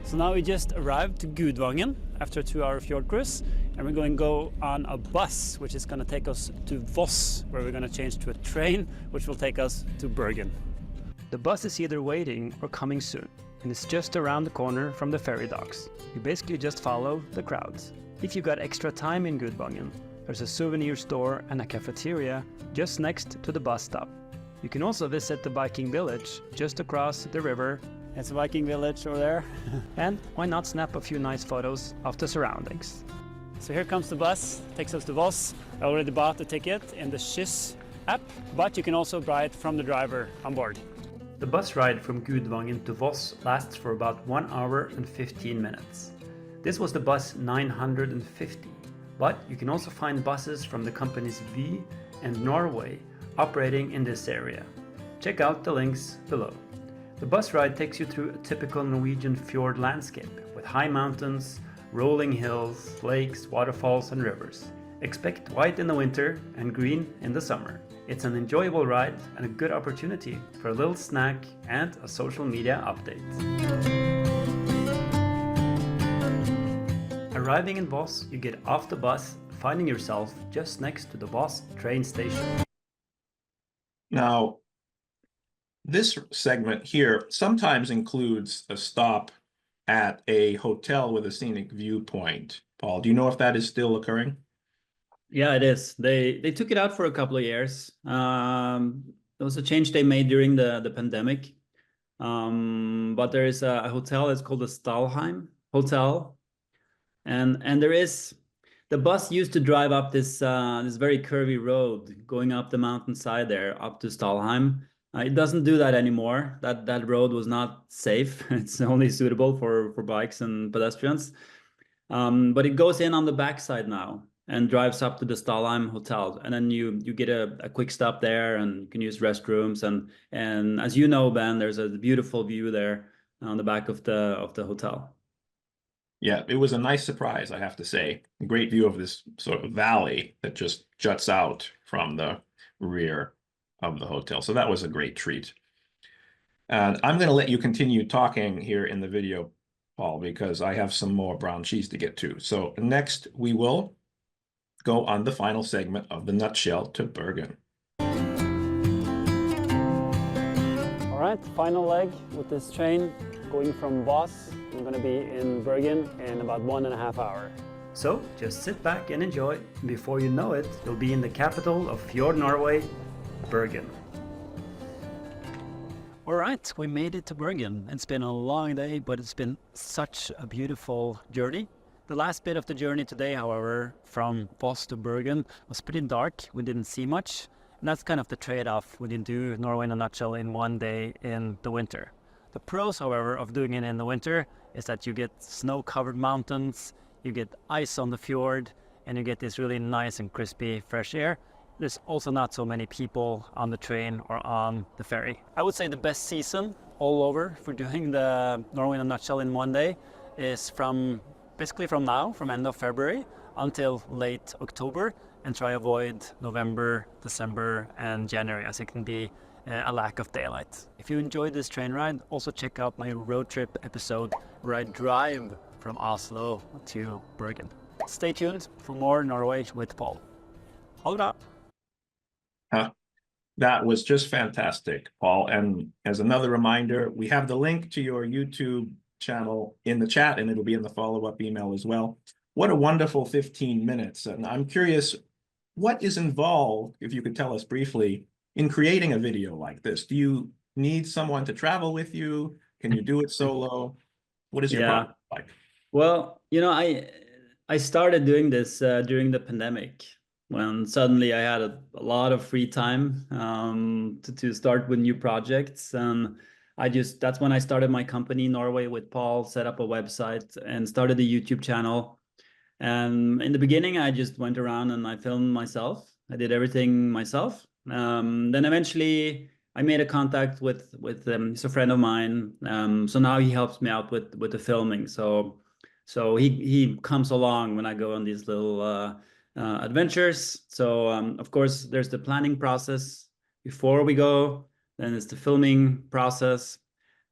So now we just arrived to Gudvangen after a 2-hour fjord cruise, and we're going to go on a bus, which is going to take us to Voss, where we're going to change to a train, which will take us to Bergen. The bus is either waiting or coming soon, and it's just around the corner from the ferry docks. You basically just follow the crowds. If you got extra time in Gudvangen, there's a souvenir store and a cafeteria just next to the bus stop. You can also visit the Viking village just across the river. It's a Viking village over there. And why not snap a few nice photos of the surroundings? So here comes the bus, takes us to Voss. I already bought the ticket in the Skyss app, but you can also buy it from the driver on board. The bus ride from Gudvangen to Voss lasts for about 1 hour and 15 minutes. This was the bus 950, but you can also find buses from the companies Vy and Norway operating in this area. Check out the links below. The bus ride takes you through a typical Norwegian fjord landscape with high mountains, rolling hills, lakes, waterfalls and rivers. Expect white in the winter and green in the summer. It's an enjoyable ride and a good opportunity for a little snack and a social media update. Arriving in Voss, you get off the bus, finding yourself just next to the Voss train station. Now, this segment here sometimes includes a stop at a hotel with a scenic viewpoint. Paul, do you know if that is still occurring? Yeah, it is. They took it out for a couple of years. There was a change they made during the pandemic. But there is a hotel. It's called the Stalheim Hotel, and there is the bus used to drive up this this very curvy road going up the mountainside there up to Stalheim. It doesn't do that anymore. That road was not safe. It's only suitable for bikes and pedestrians. But it goes in on the backside now and drives up to the Stalheim Hotel, and then you get a quick stop there, and you can use restrooms, and as you know, Ben, there's a beautiful view there on the back of the hotel. Yeah, it was a nice surprise, I have to say. A great view of this sort of valley that just juts out from the rear of the hotel. So that was a great treat. And I'm going to let you continue talking here in the video, Paul, because I have some more brown cheese to get to. So next we will go on the final segment of the nutshell to Bergen. All right, final leg with this train going from Voss. We're going to be in Bergen in about 1.5 hours. So just sit back and enjoy. Before you know it, you'll be in the capital of Fjord Norway, Bergen. All right, we made it to Bergen. It's been a long day, but it's been such a beautiful journey. The last bit of the journey today, however, from Voss to Bergen was pretty dark. We didn't see much. And that's kind of the trade-off. We didn't do Norway in a nutshell in one day in the winter. The pros, however, of doing it in the winter is that you get snow-covered mountains, you get ice on the fjord, and you get this really nice and crispy fresh air. There's also not so many people on the train or on the ferry. I would say the best season all over for doing the Norway in a nutshell in one day is basically from now, from end of February until late October, and try avoid November, December and January, as it can be a lack of daylight. If you enjoyed this train ride, also check out my road trip episode where I drive from Oslo to Bergen. Stay tuned for more Norway with Paul. Ha det bra! That was just fantastic, Paul. And as another reminder, we have the link to your YouTube channel in the chat, and it'll be in the follow-up email as well. What a wonderful 15 minutes. And I'm curious, what is involved, if you could tell us briefly, in creating a video like this? Do you need someone to travel with you? Can you do it solo? What is your process like? Well, you know, I started doing this during the pandemic, when suddenly I had a lot of free time to start with new projects. And that's when I started my company, Norway with Paul, set up a website and started a YouTube channel. And in the beginning, I just went around and I filmed myself. I did everything myself. Then eventually I made a contact with he's a friend of mine. So now he helps me out with the filming. So he comes along when I go on these little adventures. So of course there's the planning process before we go. Then it's the filming process.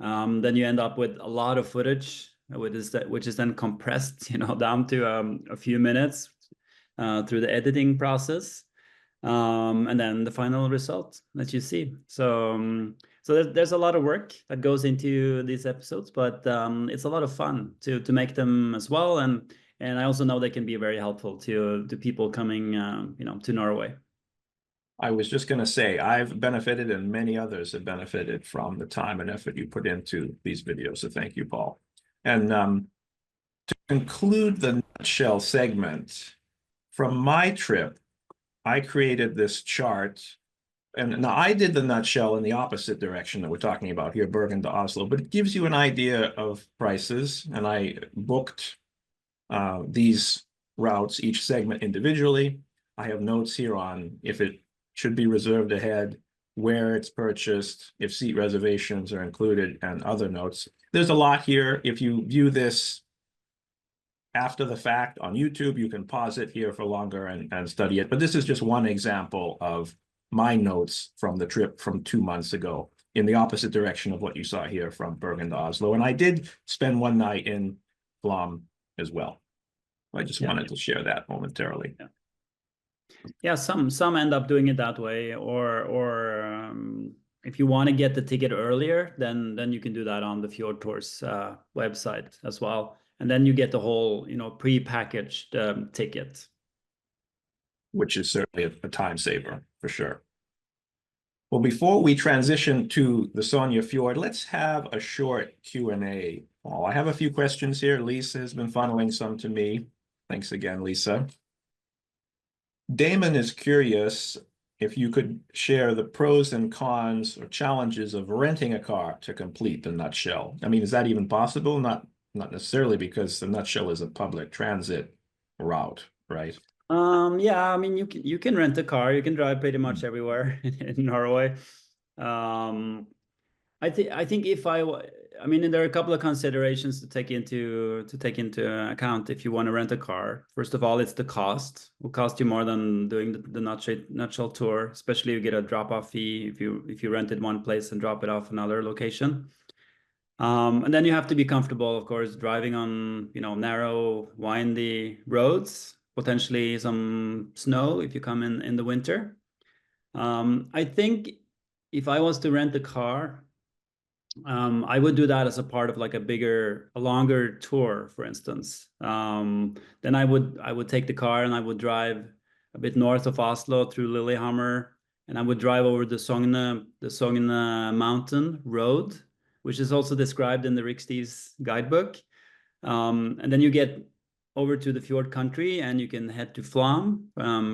Then you end up with a lot of footage, which is then compressed, down to a few minutes through the editing process, and then the final result that you see. So there's a lot of work that goes into these episodes, but it's a lot of fun to make them as well, and I also know they can be very helpful to people coming, to Norway. I was just going to say, I've benefited and many others have benefited from the time and effort you put into these videos. So thank you, Paul. And to conclude the nutshell segment, from my trip, I created this chart. And now I did the nutshell in the opposite direction that we're talking about here, Bergen to Oslo, but it gives you an idea of prices. And I booked these routes, each segment individually. I have notes here on if it should be reserved ahead, where it's purchased, if seat reservations are included, and other notes. There's a lot here. If you view this after the fact on YouTube, you can pause it here for longer and study it. But this is just one example of my notes from the trip from 2 months ago in the opposite direction of what you saw here from Bergen to Oslo. And I did spend one night in Flåm as well. I just wanted to share that momentarily. Yeah, some end up doing it that way, or if you want to get the ticket earlier, then you can do that on the Fjord Tours website as well, and then you get the whole pre-packaged ticket, which is certainly a time saver for sure. Well, before we transition to the Sognefjord, let's have a short Q&A. Well, I have a few questions here. Lisa has been funneling some to me. Thanks again, Lisa. Damon is curious if you could share the pros and cons or challenges of renting a car to complete the nutshell. I mean, is that even possible? Not necessarily, because the nutshell is a public transit route, right? Yeah, I mean, you can rent a car. You can drive pretty much everywhere in Norway. I think I mean, there are a couple of considerations to take into account if you want to rent a car. First of all, it's the cost. It will cost you more than doing the nutshell tour, especially if you get a drop-off fee if you rent it one place and drop it off another location. And then you have to be comfortable, of course, driving on narrow, windy roads, potentially some snow if you come in the winter. I think if I was to rent a car, I would do that as a part of like a longer tour, for instance. Then I would take the car and I would drive a bit north of Oslo through Lillehammer, and I would drive over the Sogne mountain road, which is also described in the Rikstid's guidebook. And then you get over to the fjord country and you can head to Flåm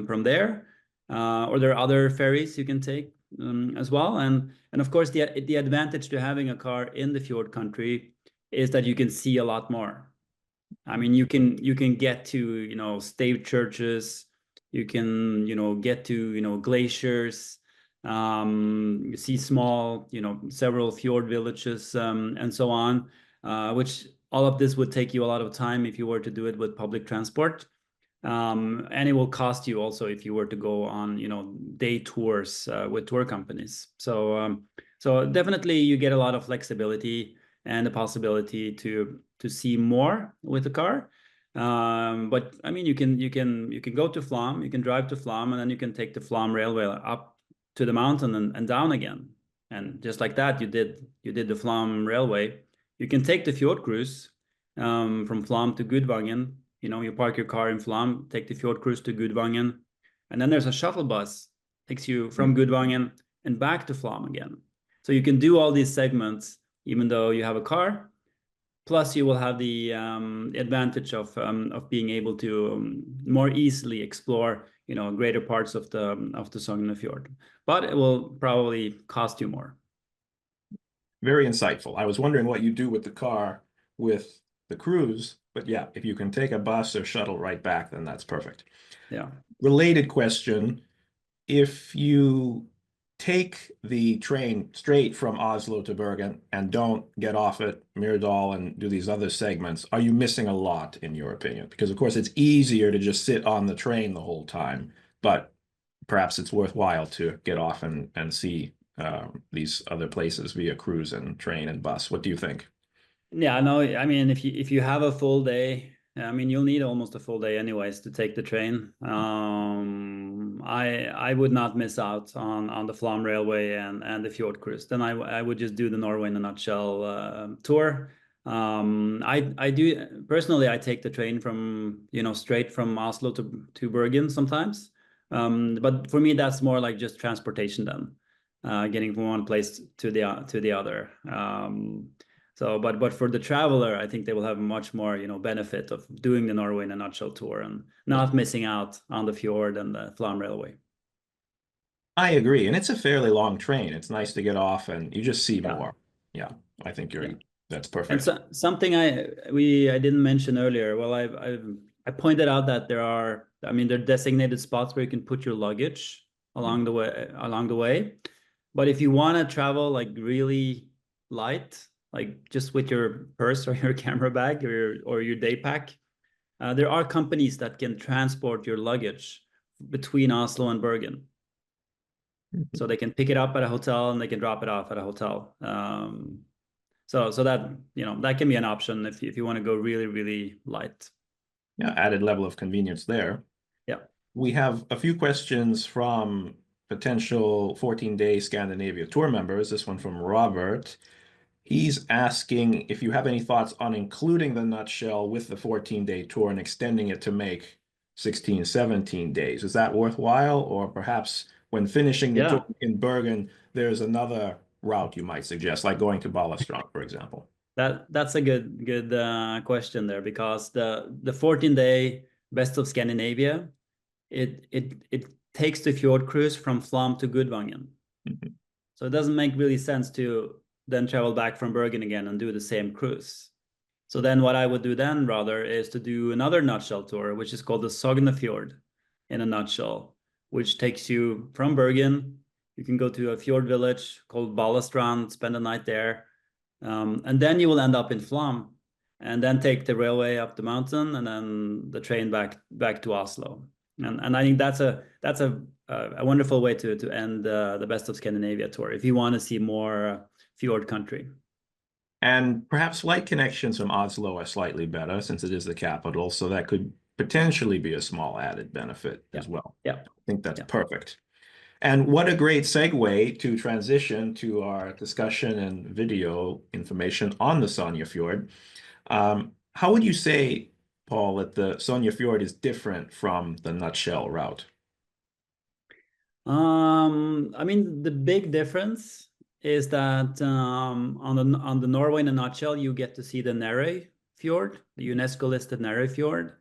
from there, or there are other ferries you can take as well. And of course, the advantage to having a car in the fjord country is that you can see a lot more. I mean, you can get to stave churches, you can get to glaciers, you see small several fjord villages and so on, which all of this would take you a lot of time if you were to do it with public transport. And it will cost you also if you were to go on day tours with tour companies. So definitely you get a lot of flexibility and the possibility to see more with the car. But I mean, you can go to Flåm, you can drive to Flåm, and then you can take the Flåm railway up to the mountain and down again. And just like that, you did the Flåm railway. You can take the fjord cruise from Flåm to Gudvangen. You park your car in Flåm, take the fjord cruise to Gudvangen, and then there's a shuttle bus takes you from Gudvangen and back to Flåm again. So you can do all these segments even though you have a car. Plus, you will have the advantage of being able to more easily explore greater parts of the Sognefjord. But it will probably cost you more. Very insightful. I was wondering what you do with the car with the cruise. But yeah, if you can take a bus or shuttle right back, then that's perfect. Yeah. Related question, if you take the train straight from Oslo to Bergen and don't get off at Myrdal and do these other segments, are you missing a lot in your opinion? Because of course it's easier to just sit on the train the whole time, but perhaps it's worthwhile to get off and see these other places via cruise and train and bus. What do you think? Yeah, no, I mean, if you have a full day, I mean, you'll need almost a full day anyways to take the train. I would not miss out on the Flåm Railway and the fjord cruise. Then I would just do the Norway in a nutshell tour. I do personally, I take the train from, you know, straight from Oslo to Bergen sometimes. But for me, that's more like just transportation then, getting from one place to the other. So, but for the traveler, I think they will have much more, you know, benefit of doing the Norway in a nutshell tour and not missing out on the fjord and the Flåm Railway. I agree. And it's a fairly long train. It's nice to get off and you just see Yeah. more. Yeah, I think Yeah. that's And perfect. so, something I didn't mention earlier. Well, I pointed out that there are, I mean, there are designated spots where you can put your luggage along the way. But if you want to travel like really light, like just with your purse or your camera bag or your day pack, there are companies that can transport your luggage between Oslo and Bergen. So they can pick it up at a hotel and they can drop it off at a hotel. So that, you know, that can be an option if you want to go really, really light. Yeah, added level of convenience there. Yeah. We have a few questions from potential 14-day Scandinavia tour members. This one from Robert. He's asking if you have any thoughts on including the nutshell with the 14-day tour and extending it to make 16, 17 days. Is that worthwhile? Or perhaps when finishing the tour in Bergen, there's another route you might suggest, like going to Balestrand, for example? That's a good question there, because the 14-day Best of Scandinavia, it takes the fjord cruise from Flåm to Gudvangen. Mhm. So it doesn't make really sense to then travel back from Bergen again and do the same cruise. So then what I would do then rather is to do another nutshell tour, which is called the Sognefjord in a nutshell, which takes you from Bergen. You can go to a fjord village called Balestrand, spend a night there. And then you will end up in Flåm and then take the railway up the mountain and then the train back to Oslo. And I think that's a wonderful way to end the Best of Scandinavia tour if you want to see more fjord country. And perhaps flight connections from Oslo are slightly better since it is the capital, so that could potentially be a small added benefit as well. Yeah. I think that's perfect. And what a great segue to transition to our discussion and video information on the Sognefjord. How would you say, Paul, that the Sognefjord is different from the nutshell route? I mean, the big difference is that on the Norway in a nutshell, you get to see the Norway fjord, the UNESCO listed Norway fjord.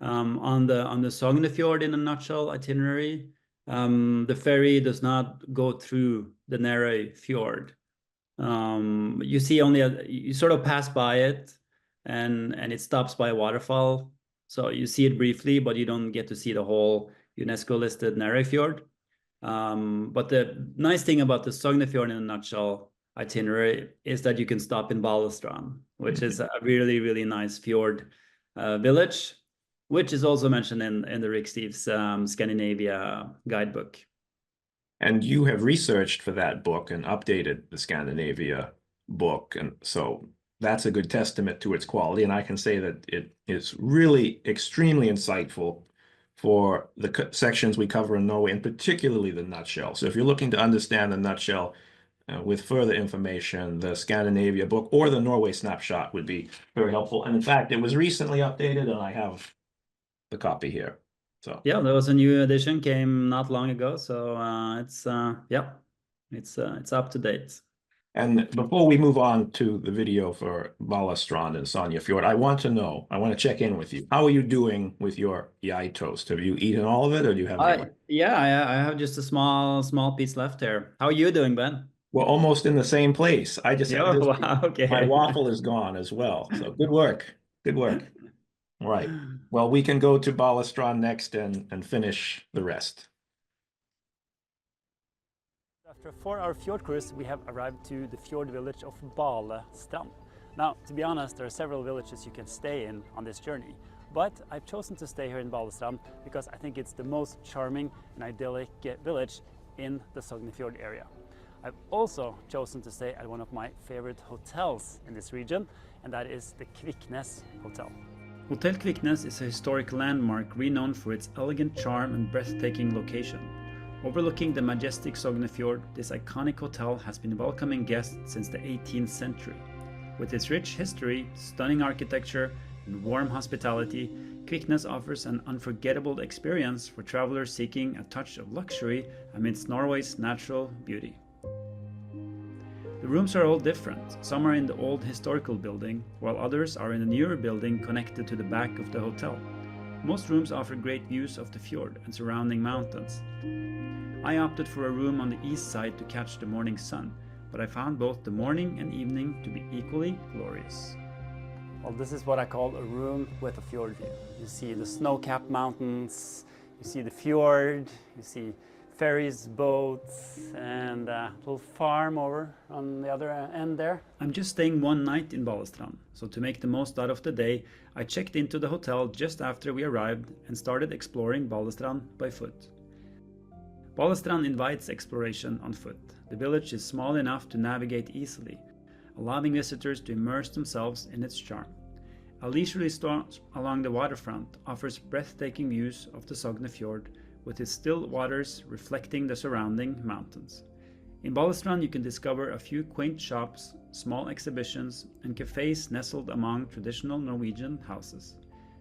On the Sognefjord in a nutshell itinerary, the ferry does not go through the Norway fjord. You see only you sort of pass by it, and it stops by a waterfall. So you see it briefly, but you don't get to see the whole UNESCO listed Norway fjord. But the nice thing about the Sognefjord in a nutshell itinerary is that you can stop in Balestrand, which is a really, really nice fjord village, which is also mentioned in the Rick Steves Scandinavia guidebook. And you have researched for that book and updated the Scandinavia book. And so that's a good testament to its quality. And I can say that it is really extremely insightful for the sections we cover in Norway, and particularly the nutshell. So if you're looking to understand the nutshell with further information, the Scandinavia book or the Norway snapshot would be very helpful. And in fact, it was recently updated and I have the copy here. So yeah, there was a new edition, came not long ago. So it's up to date. And before we move on to the video for Balestrand and Sognefjord, I want to check in with you. How are you doing with your yai toast? Have you eaten all of it or do you have any left? Yeah, I have just a small piece left here. How are you doing, Ben? We're almost in the same place. I just Yeah, wow, okay. my waffle is gone as well. So good work. Good work. Right. Well, we can go to Balestrand next and finish the rest. After a 4-hour fjord cruise, we have arrived to the fjord village of Balestrand. Now, to be honest, there are several villages you can stay in on this journey, but I've chosen to stay here in Balestrand because I think it's the most charming and idyllic village in the Sognefjord area. I've also chosen to stay at one of my favorite hotels in this region, and that is the Kviknes Hotel. Hotel Kviknes is a historic landmark renowned for its elegant charm and breathtaking location. Overlooking the majestic Sognefjord, this iconic hotel has been welcoming guests since the 18th century. With its rich history, stunning architecture, and warm hospitality, Kviknes offers an unforgettable experience for travelers seeking a touch of luxury amidst Norway's natural beauty. The rooms are all different. Some are in the old historical building, while others are in a newer building connected to the back of the hotel. Most rooms offer great views of the fjord and surrounding mountains. I opted for a room on the east side to catch the morning sun, but I found both the morning and evening to be equally glorious. Well, this is what I call a room with a fjord view. You see the snow-capped mountains, you see the fjord, you see ferries, boats, and a little farm over on the other end there. I'm just staying one night in Balestrand, so to make the most out of the day, I checked into the hotel just after we arrived and started exploring Balestrand by foot. Balestrand invites exploration on foot. The village is small enough to navigate easily, allowing visitors to immerse themselves in its charm. A leisurely stroll along the waterfront offers breathtaking views of the Sognefjord, with its still waters reflecting the surrounding mountains. In Balestrand you can discover a few quaint shops, small exhibitions, and cafes nestled among traditional Norwegian houses.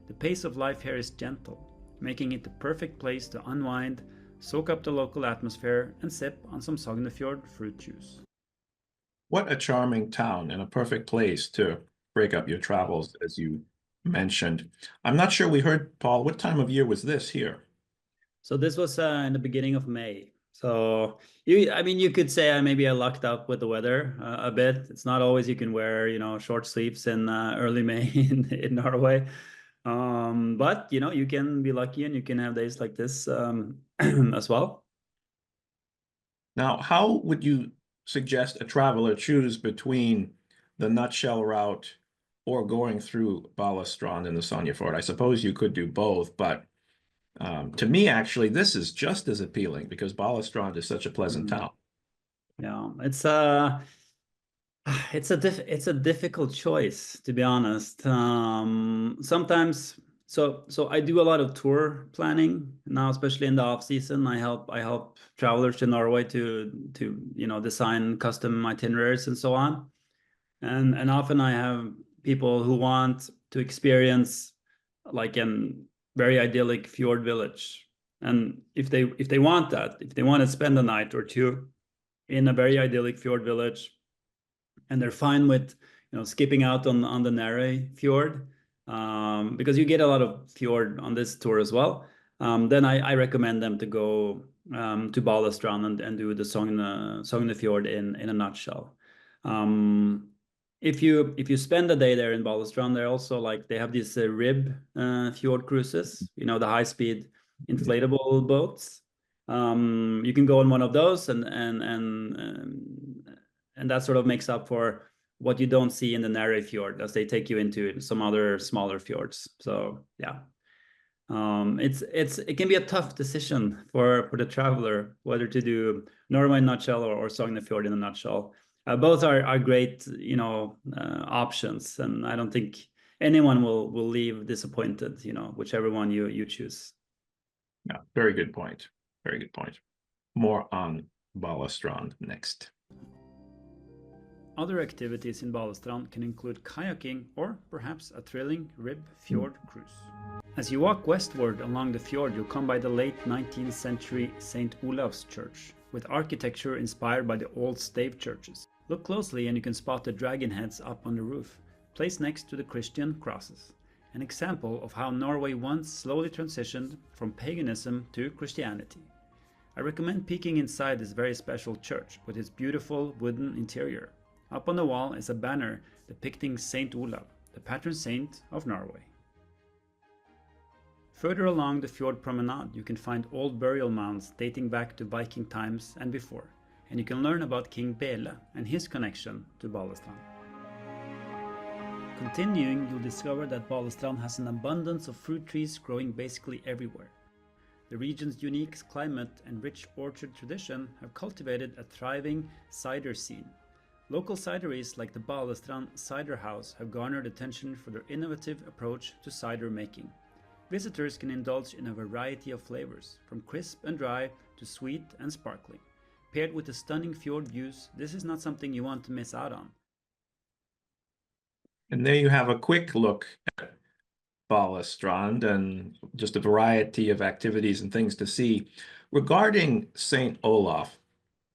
The pace of life here is gentle, making it the perfect place to unwind, soak up the local atmosphere, and sip on some Sognefjord fruit juice. What a charming town and a perfect place to break up your travels, as you mentioned. I'm not sure we heard, Paul, what time of year was this here? So this was in the beginning of May. So you could say maybe I lucked up with the weather a bit. It's not always you can wear, short sleeves in early May in Norway. But you can be lucky and you can have days like this as well. Now, how would you suggest a traveler choose between the nutshell route or going through Balestrand and the Sognefjord? I suppose you could do both, but to me, actually, this is just as appealing because Balestrand is such a pleasant town. Yeah, it's a difficult choice, to be honest. Sometimes, so I do a lot of tour planning now, especially in the off season. I help travelers to Norway to design custom itineraries and so on. And often I have people who want to experience like an very idyllic fjord village, and if they want that, if they want to spend a night or two in a very idyllic fjord village, and they're fine with skipping out on the Norway fjord, because you get a lot of fjord on this tour as well, then I recommend them to go to Balestrand and do the Sognefjord in a nutshell. If you spend a day there in Balestrand, they're also they have these rib fjord cruises, the high-speed inflatable boats. You can go on one of those, and that sort of makes up for what you don't see in the Norway fjord, as they take you into some other smaller fjords. So yeah, it can be a tough decision for the traveler whether to do Norway in a nutshell or Sognefjord in a nutshell. Both are great, options, and I don't think anyone will leave disappointed, whichever one you choose. Yeah, very good point. Very good point. More on Balestrand next. Other activities in Balestrand can include kayaking or perhaps a thrilling rib fjord cruise. As you walk westward along the fjord, you'll come by the late 19th century St. Olav's Church, with architecture inspired by the old stave churches. Look closely and you can spot the dragon heads up on the roof, placed next to the Christian crosses, an example of how Norway once slowly transitioned from paganism to Christianity. I recommend peeking inside this very special church with its beautiful wooden interior. Up on the wall is a banner depicting Saint Olav, the patron saint of Norway. Further along the fjord promenade, you can find old burial mounds dating back to Viking times and before, and you can learn about King Bele and his connection to Balestrand. Continuing, you'll discover that Balestrand has an abundance of fruit trees growing basically everywhere. The region's unique climate and rich orchard tradition have cultivated a thriving cider scene. Local cideries like the Balestrand Cider House have garnered attention for their innovative approach to cider making. Visitors can indulge in a variety of flavors, from crisp and dry to sweet and sparkling. Paired with the stunning fjord views, this is not something you want to miss out on. And there you have a quick look at Balestrand and just a variety of activities and things to see. Regarding St. Olaf,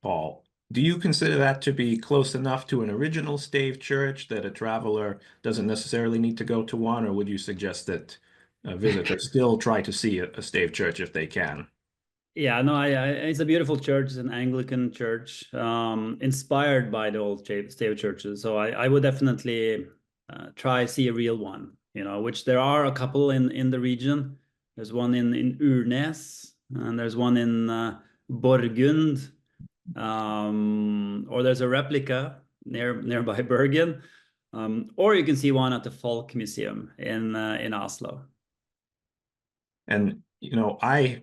Paul, do you consider that to be close enough to an original stave church that a traveler doesn't necessarily need to go to one, or would you suggest that visitors still try to see a stave church if they can? Yeah, no, it's a beautiful church. It's an Anglican church, inspired by the old stave churches. So I would definitely try see a real one, which there are a couple in the region. There's one in Urnes, and there's one in Borgund, or there's a replica nearby Bergen, or you can see one at the Folk Museum in Oslo. And I,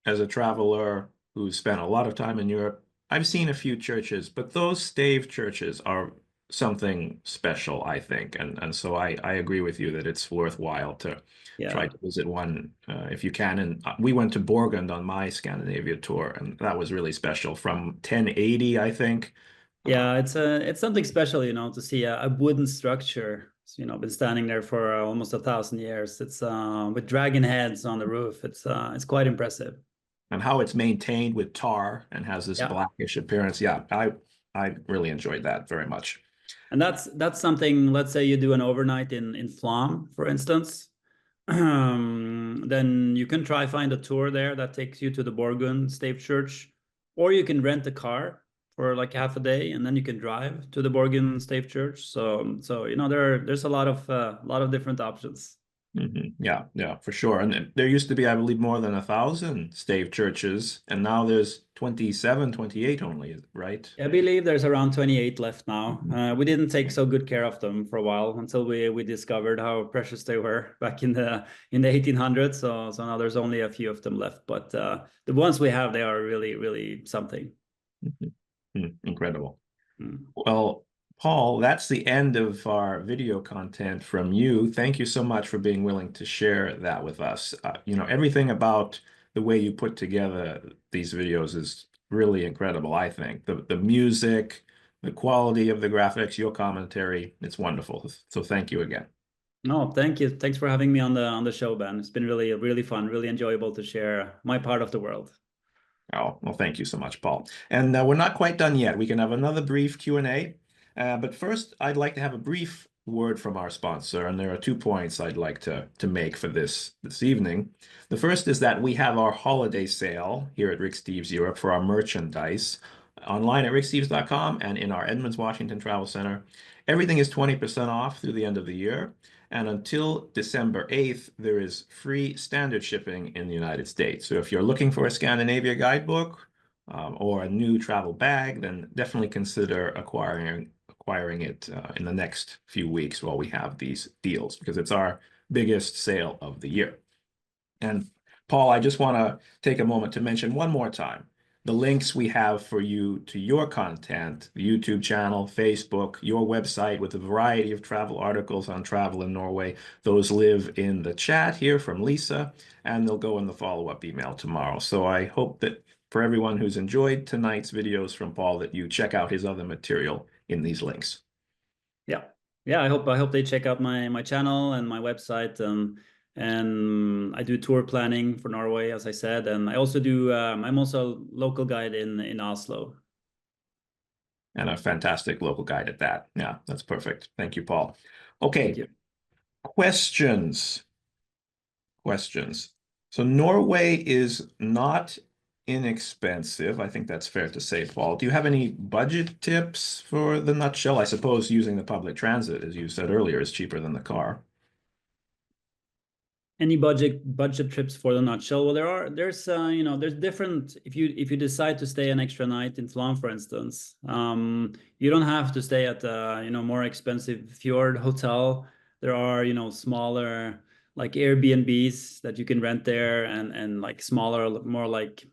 as a traveler who's spent a lot of time in Europe, I've seen a few churches, but those stave churches are something special, I think. And so I agree with you that it's worthwhile to try to visit one if you can. And we went to Borgund on my Scandinavia tour, and that was really special from 1080, I think. Yeah, it's something special, to see a wooden structure. It's, been standing there for almost 1,000 years. It's with dragon heads on the roof. It's quite impressive. And how it's maintained with tar and has this blackish appearance. Yeah, I really enjoyed that very much. And that's something, let's say you do an overnight in Flåm, for instance, then you can try find a tour there that takes you to the Borgund Stave Church, or you can rent a car for like half a day, and then you can drive to the Borgund Stave Church. So there's a lot of different options. Mm-hmm. Yeah, for sure. And there used to be, I believe, more than 1,000 stave churches, and now there's 27, 28 only, right? I believe there's around 28 left now. We didn't take so good care of them for a while until we discovered how precious they were back in the 1800s. So now there's only a few of them left, but the ones we have, they are really, really something. Mm-hmm. Incredible. Well, Paul, that's the end of our video content from you. Thank you so much for being willing to share that with us. Everything about the way you put together these videos is really incredible, I think. The music, the quality of the graphics, your commentary, it's wonderful. So thank you again. No, thank you. Thanks for having me on the show, Ben. It's been really, really fun, really enjoyable to share my part of the world. Oh, well, thank you so much, Paul. And we're not quite done yet. We can have another brief Q&A. But first, I'd like to have a brief word from our sponsor, and there are 2 points I'd like to make for this evening. The first is that we have our holiday sale here at Rick Steves Europe for our merchandise online at ricksteves.com and in our Edmonds, Washington Travel Center. Everything is 20% off through the end of the year. And until December 8th, there is free standard shipping in the United States. So if you're looking for a Scandinavia guidebook or a new travel bag, then definitely consider acquiring it in the next few weeks while we have these deals, because it's our biggest sale of the year. And Paul, I just want to take a moment to mention one more time the links we have for you to your content, the YouTube channel, Facebook, your website with a variety of travel articles on travel in Norway. Those live in the chat here from Lisa, and they'll go in the follow-up email tomorrow. So I hope that for everyone who's enjoyed tonight's videos from Paul, that you check out his other material in these links. Yeah. I hope they check out my channel and my website. And I do tour planning for Norway, as I said, and I also do. I'm also a local guide in Oslo. And a fantastic local guide at that. Yeah, that's perfect. Thank you, Paul. Okay. Thank you. Questions. So Norway is not inexpensive. I think that's fair to say, Paul. Do you have any budget tips for the nutshell? I suppose using the public transit, as you said earlier, is cheaper than the car. Any budget trips for the nutshell? Well, there's different. If you decide to stay an extra night in Flåm, for instance, you don't have to stay at more expensive fjord hotel. There are smaller like Airbnbs that you can rent there, and like smaller, more like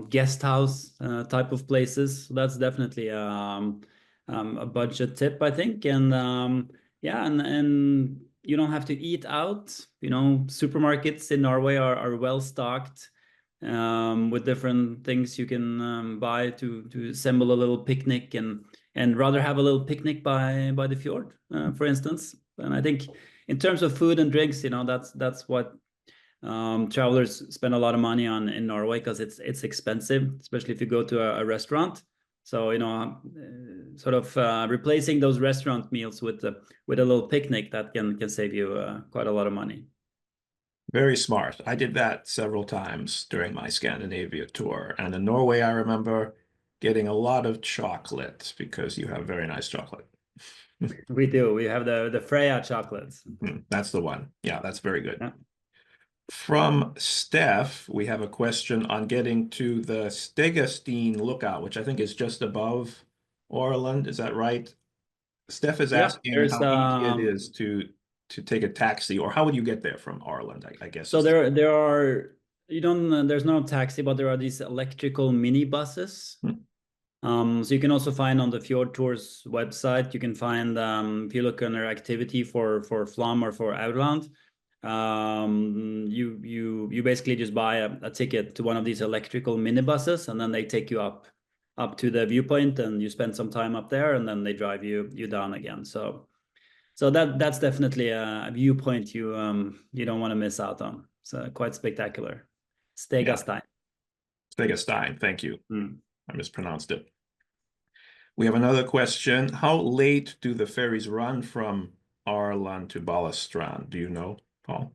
guest house type of places. So that's definitely a budget tip, I think. And yeah, and you don't have to eat out. Supermarkets in Norway are well stocked with different things you can buy to assemble a little picnic, and rather have a little picnic by the fjord, for instance. And I think in terms of food and drinks, that's what travelers spend a lot of money on in Norway, because it's expensive, especially if you go to a restaurant. So sort of replacing those restaurant meals with a little picnic, that can save you quite a lot of money. Very smart. I did that several times during my Scandinavia tour. And in Norway, I remember getting a lot of chocolate because you have very nice chocolate. We do. We have the Freya chocolates. That's the one. Yeah, that's very good. Yeah. From Steph, we have a question on getting to the Stegastien lookout, which I think is just above Åland. Is that right? Steph is asking how easy it is to take a taxi, or how would you get there from Åland, I guess. So there are, there's no taxi, but there are these electrical minibuses. So you can also find on the Fjord Tours website, you can find, if you look under activity for Flåm or for Outland, you basically just buy a ticket to one of these electrical minibuses, and then they take you up to the viewpoint, and you spend some time up there, and then they drive you down again. So that's definitely a viewpoint you don't want to miss out on. It's quite spectacular. Stegastien. Stegastien, thank you. I mispronounced it. We have another question. How late do the ferries run from Åland to Balestrand? Do you know, Paul?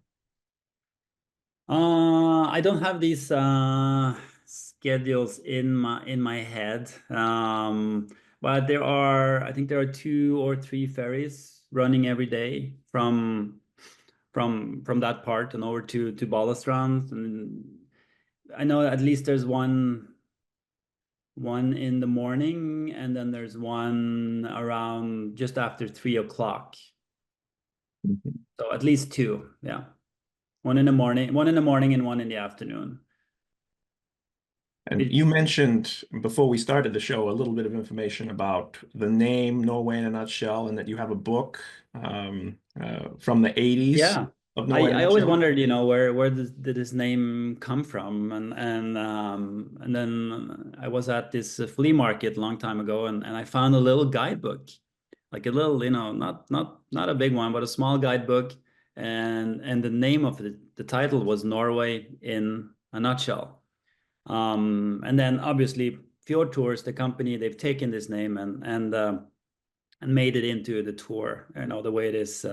I don't have these schedules in my head, but I think there are 2 or 3 ferries running every day from that part and over to Balestrand. And I know at least there's one in the morning, and then there's one around just after 3 o'clock. So at least 2, yeah. One in the morning and one in the afternoon. And you mentioned before we started the show a little bit of information about the name Norway in a nutshell, and that you have a book from the 80s. Yeah. Of Norway. I always wondered, where did this name come from? And then I was at this flea market a long time ago, and I found a little guidebook, like a little, not a big one, but a small guidebook. And the name of the title was Norway in a Nutshell. And then obviously Fjord Tours, the company, they've taken this name and made it into the tour, the way it is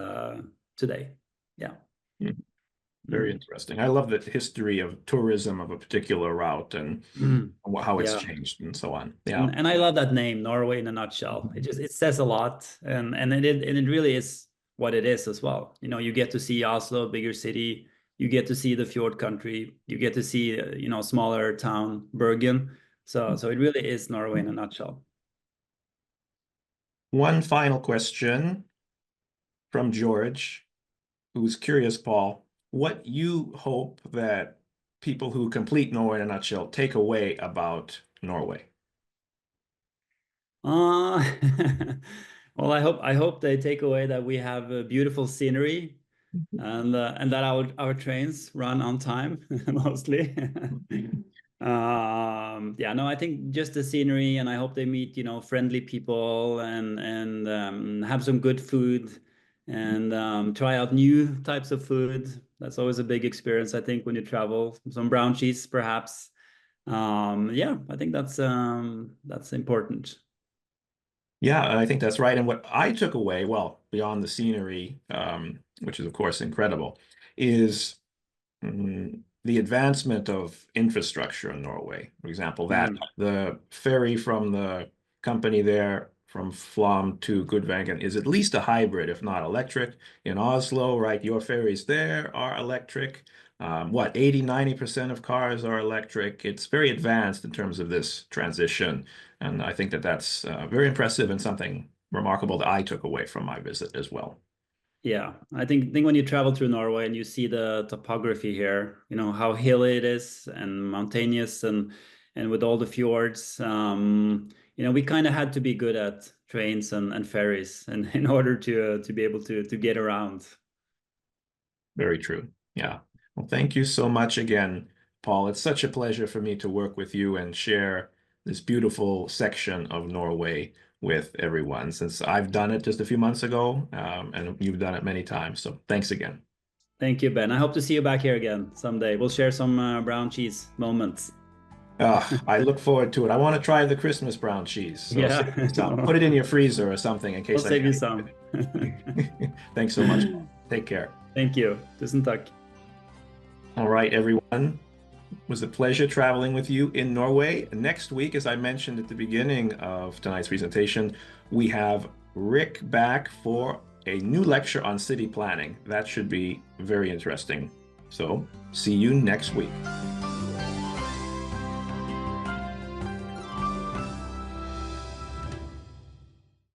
today. Yeah. Very interesting. I love the history of tourism of a particular route and how it's changed and so on. Yeah. And I love that name, Norway in a Nutshell. It says a lot, and it really is what it is as well. You get to see Oslo, bigger city. You get to see the fjord country. You get to see smaller town Bergen. So it really is Norway in a nutshell. One final question from George, who's curious, Paul, what you hope that people who complete Norway in a nutshell take away about Norway. Well, I hope they take away that we have beautiful scenery, and that our trains run on time mostly. Yeah, no, I think just the scenery, and I hope they meet friendly people and have some good food, and try out new types of food. That's always a big experience, I think, when you travel. Some brown cheese, perhaps. Yeah, I think that's important. Yeah, I think that's right. And what I took away, well, beyond the scenery, which is of course incredible, is the advancement of infrastructure in Norway. For example, that the ferry from the company there from Flåm to Gudvangen is at least a hybrid, if not electric. In Oslo, right, your ferries there are electric. 80, 90% of cars are electric. It's very advanced in terms of this transition. And I think that that's very impressive and something remarkable that I took away from my visit as well. Yeah, I think when you travel through Norway and you see the topography here, you know, how hilly it is and mountainous and with all the fjords, you know, we kind of had to be good at trains and ferries and in order to be able to get around. Very true. Yeah. Well, thank you so much again, Paul. It's such a pleasure for me to work with you and share this beautiful section of Norway with everyone, since I've done it just a few months ago, and you've done it many times. So thanks again. Thank you, Ben. I hope to see you back here again someday. We'll share some brown cheese moments. I look forward to it. I want to try the Christmas brown cheese. So Yeah. save me some. Put it in your freezer or something in case We'll save you some. Thanks so much, Paul. Take care. Thank you. Tusen takk. All right, everyone. It was a pleasure traveling with you in Norway. Next week, as I mentioned at the beginning of tonight's presentation, we have Rick back for a new lecture on city planning. That should be very interesting. So, see you next week.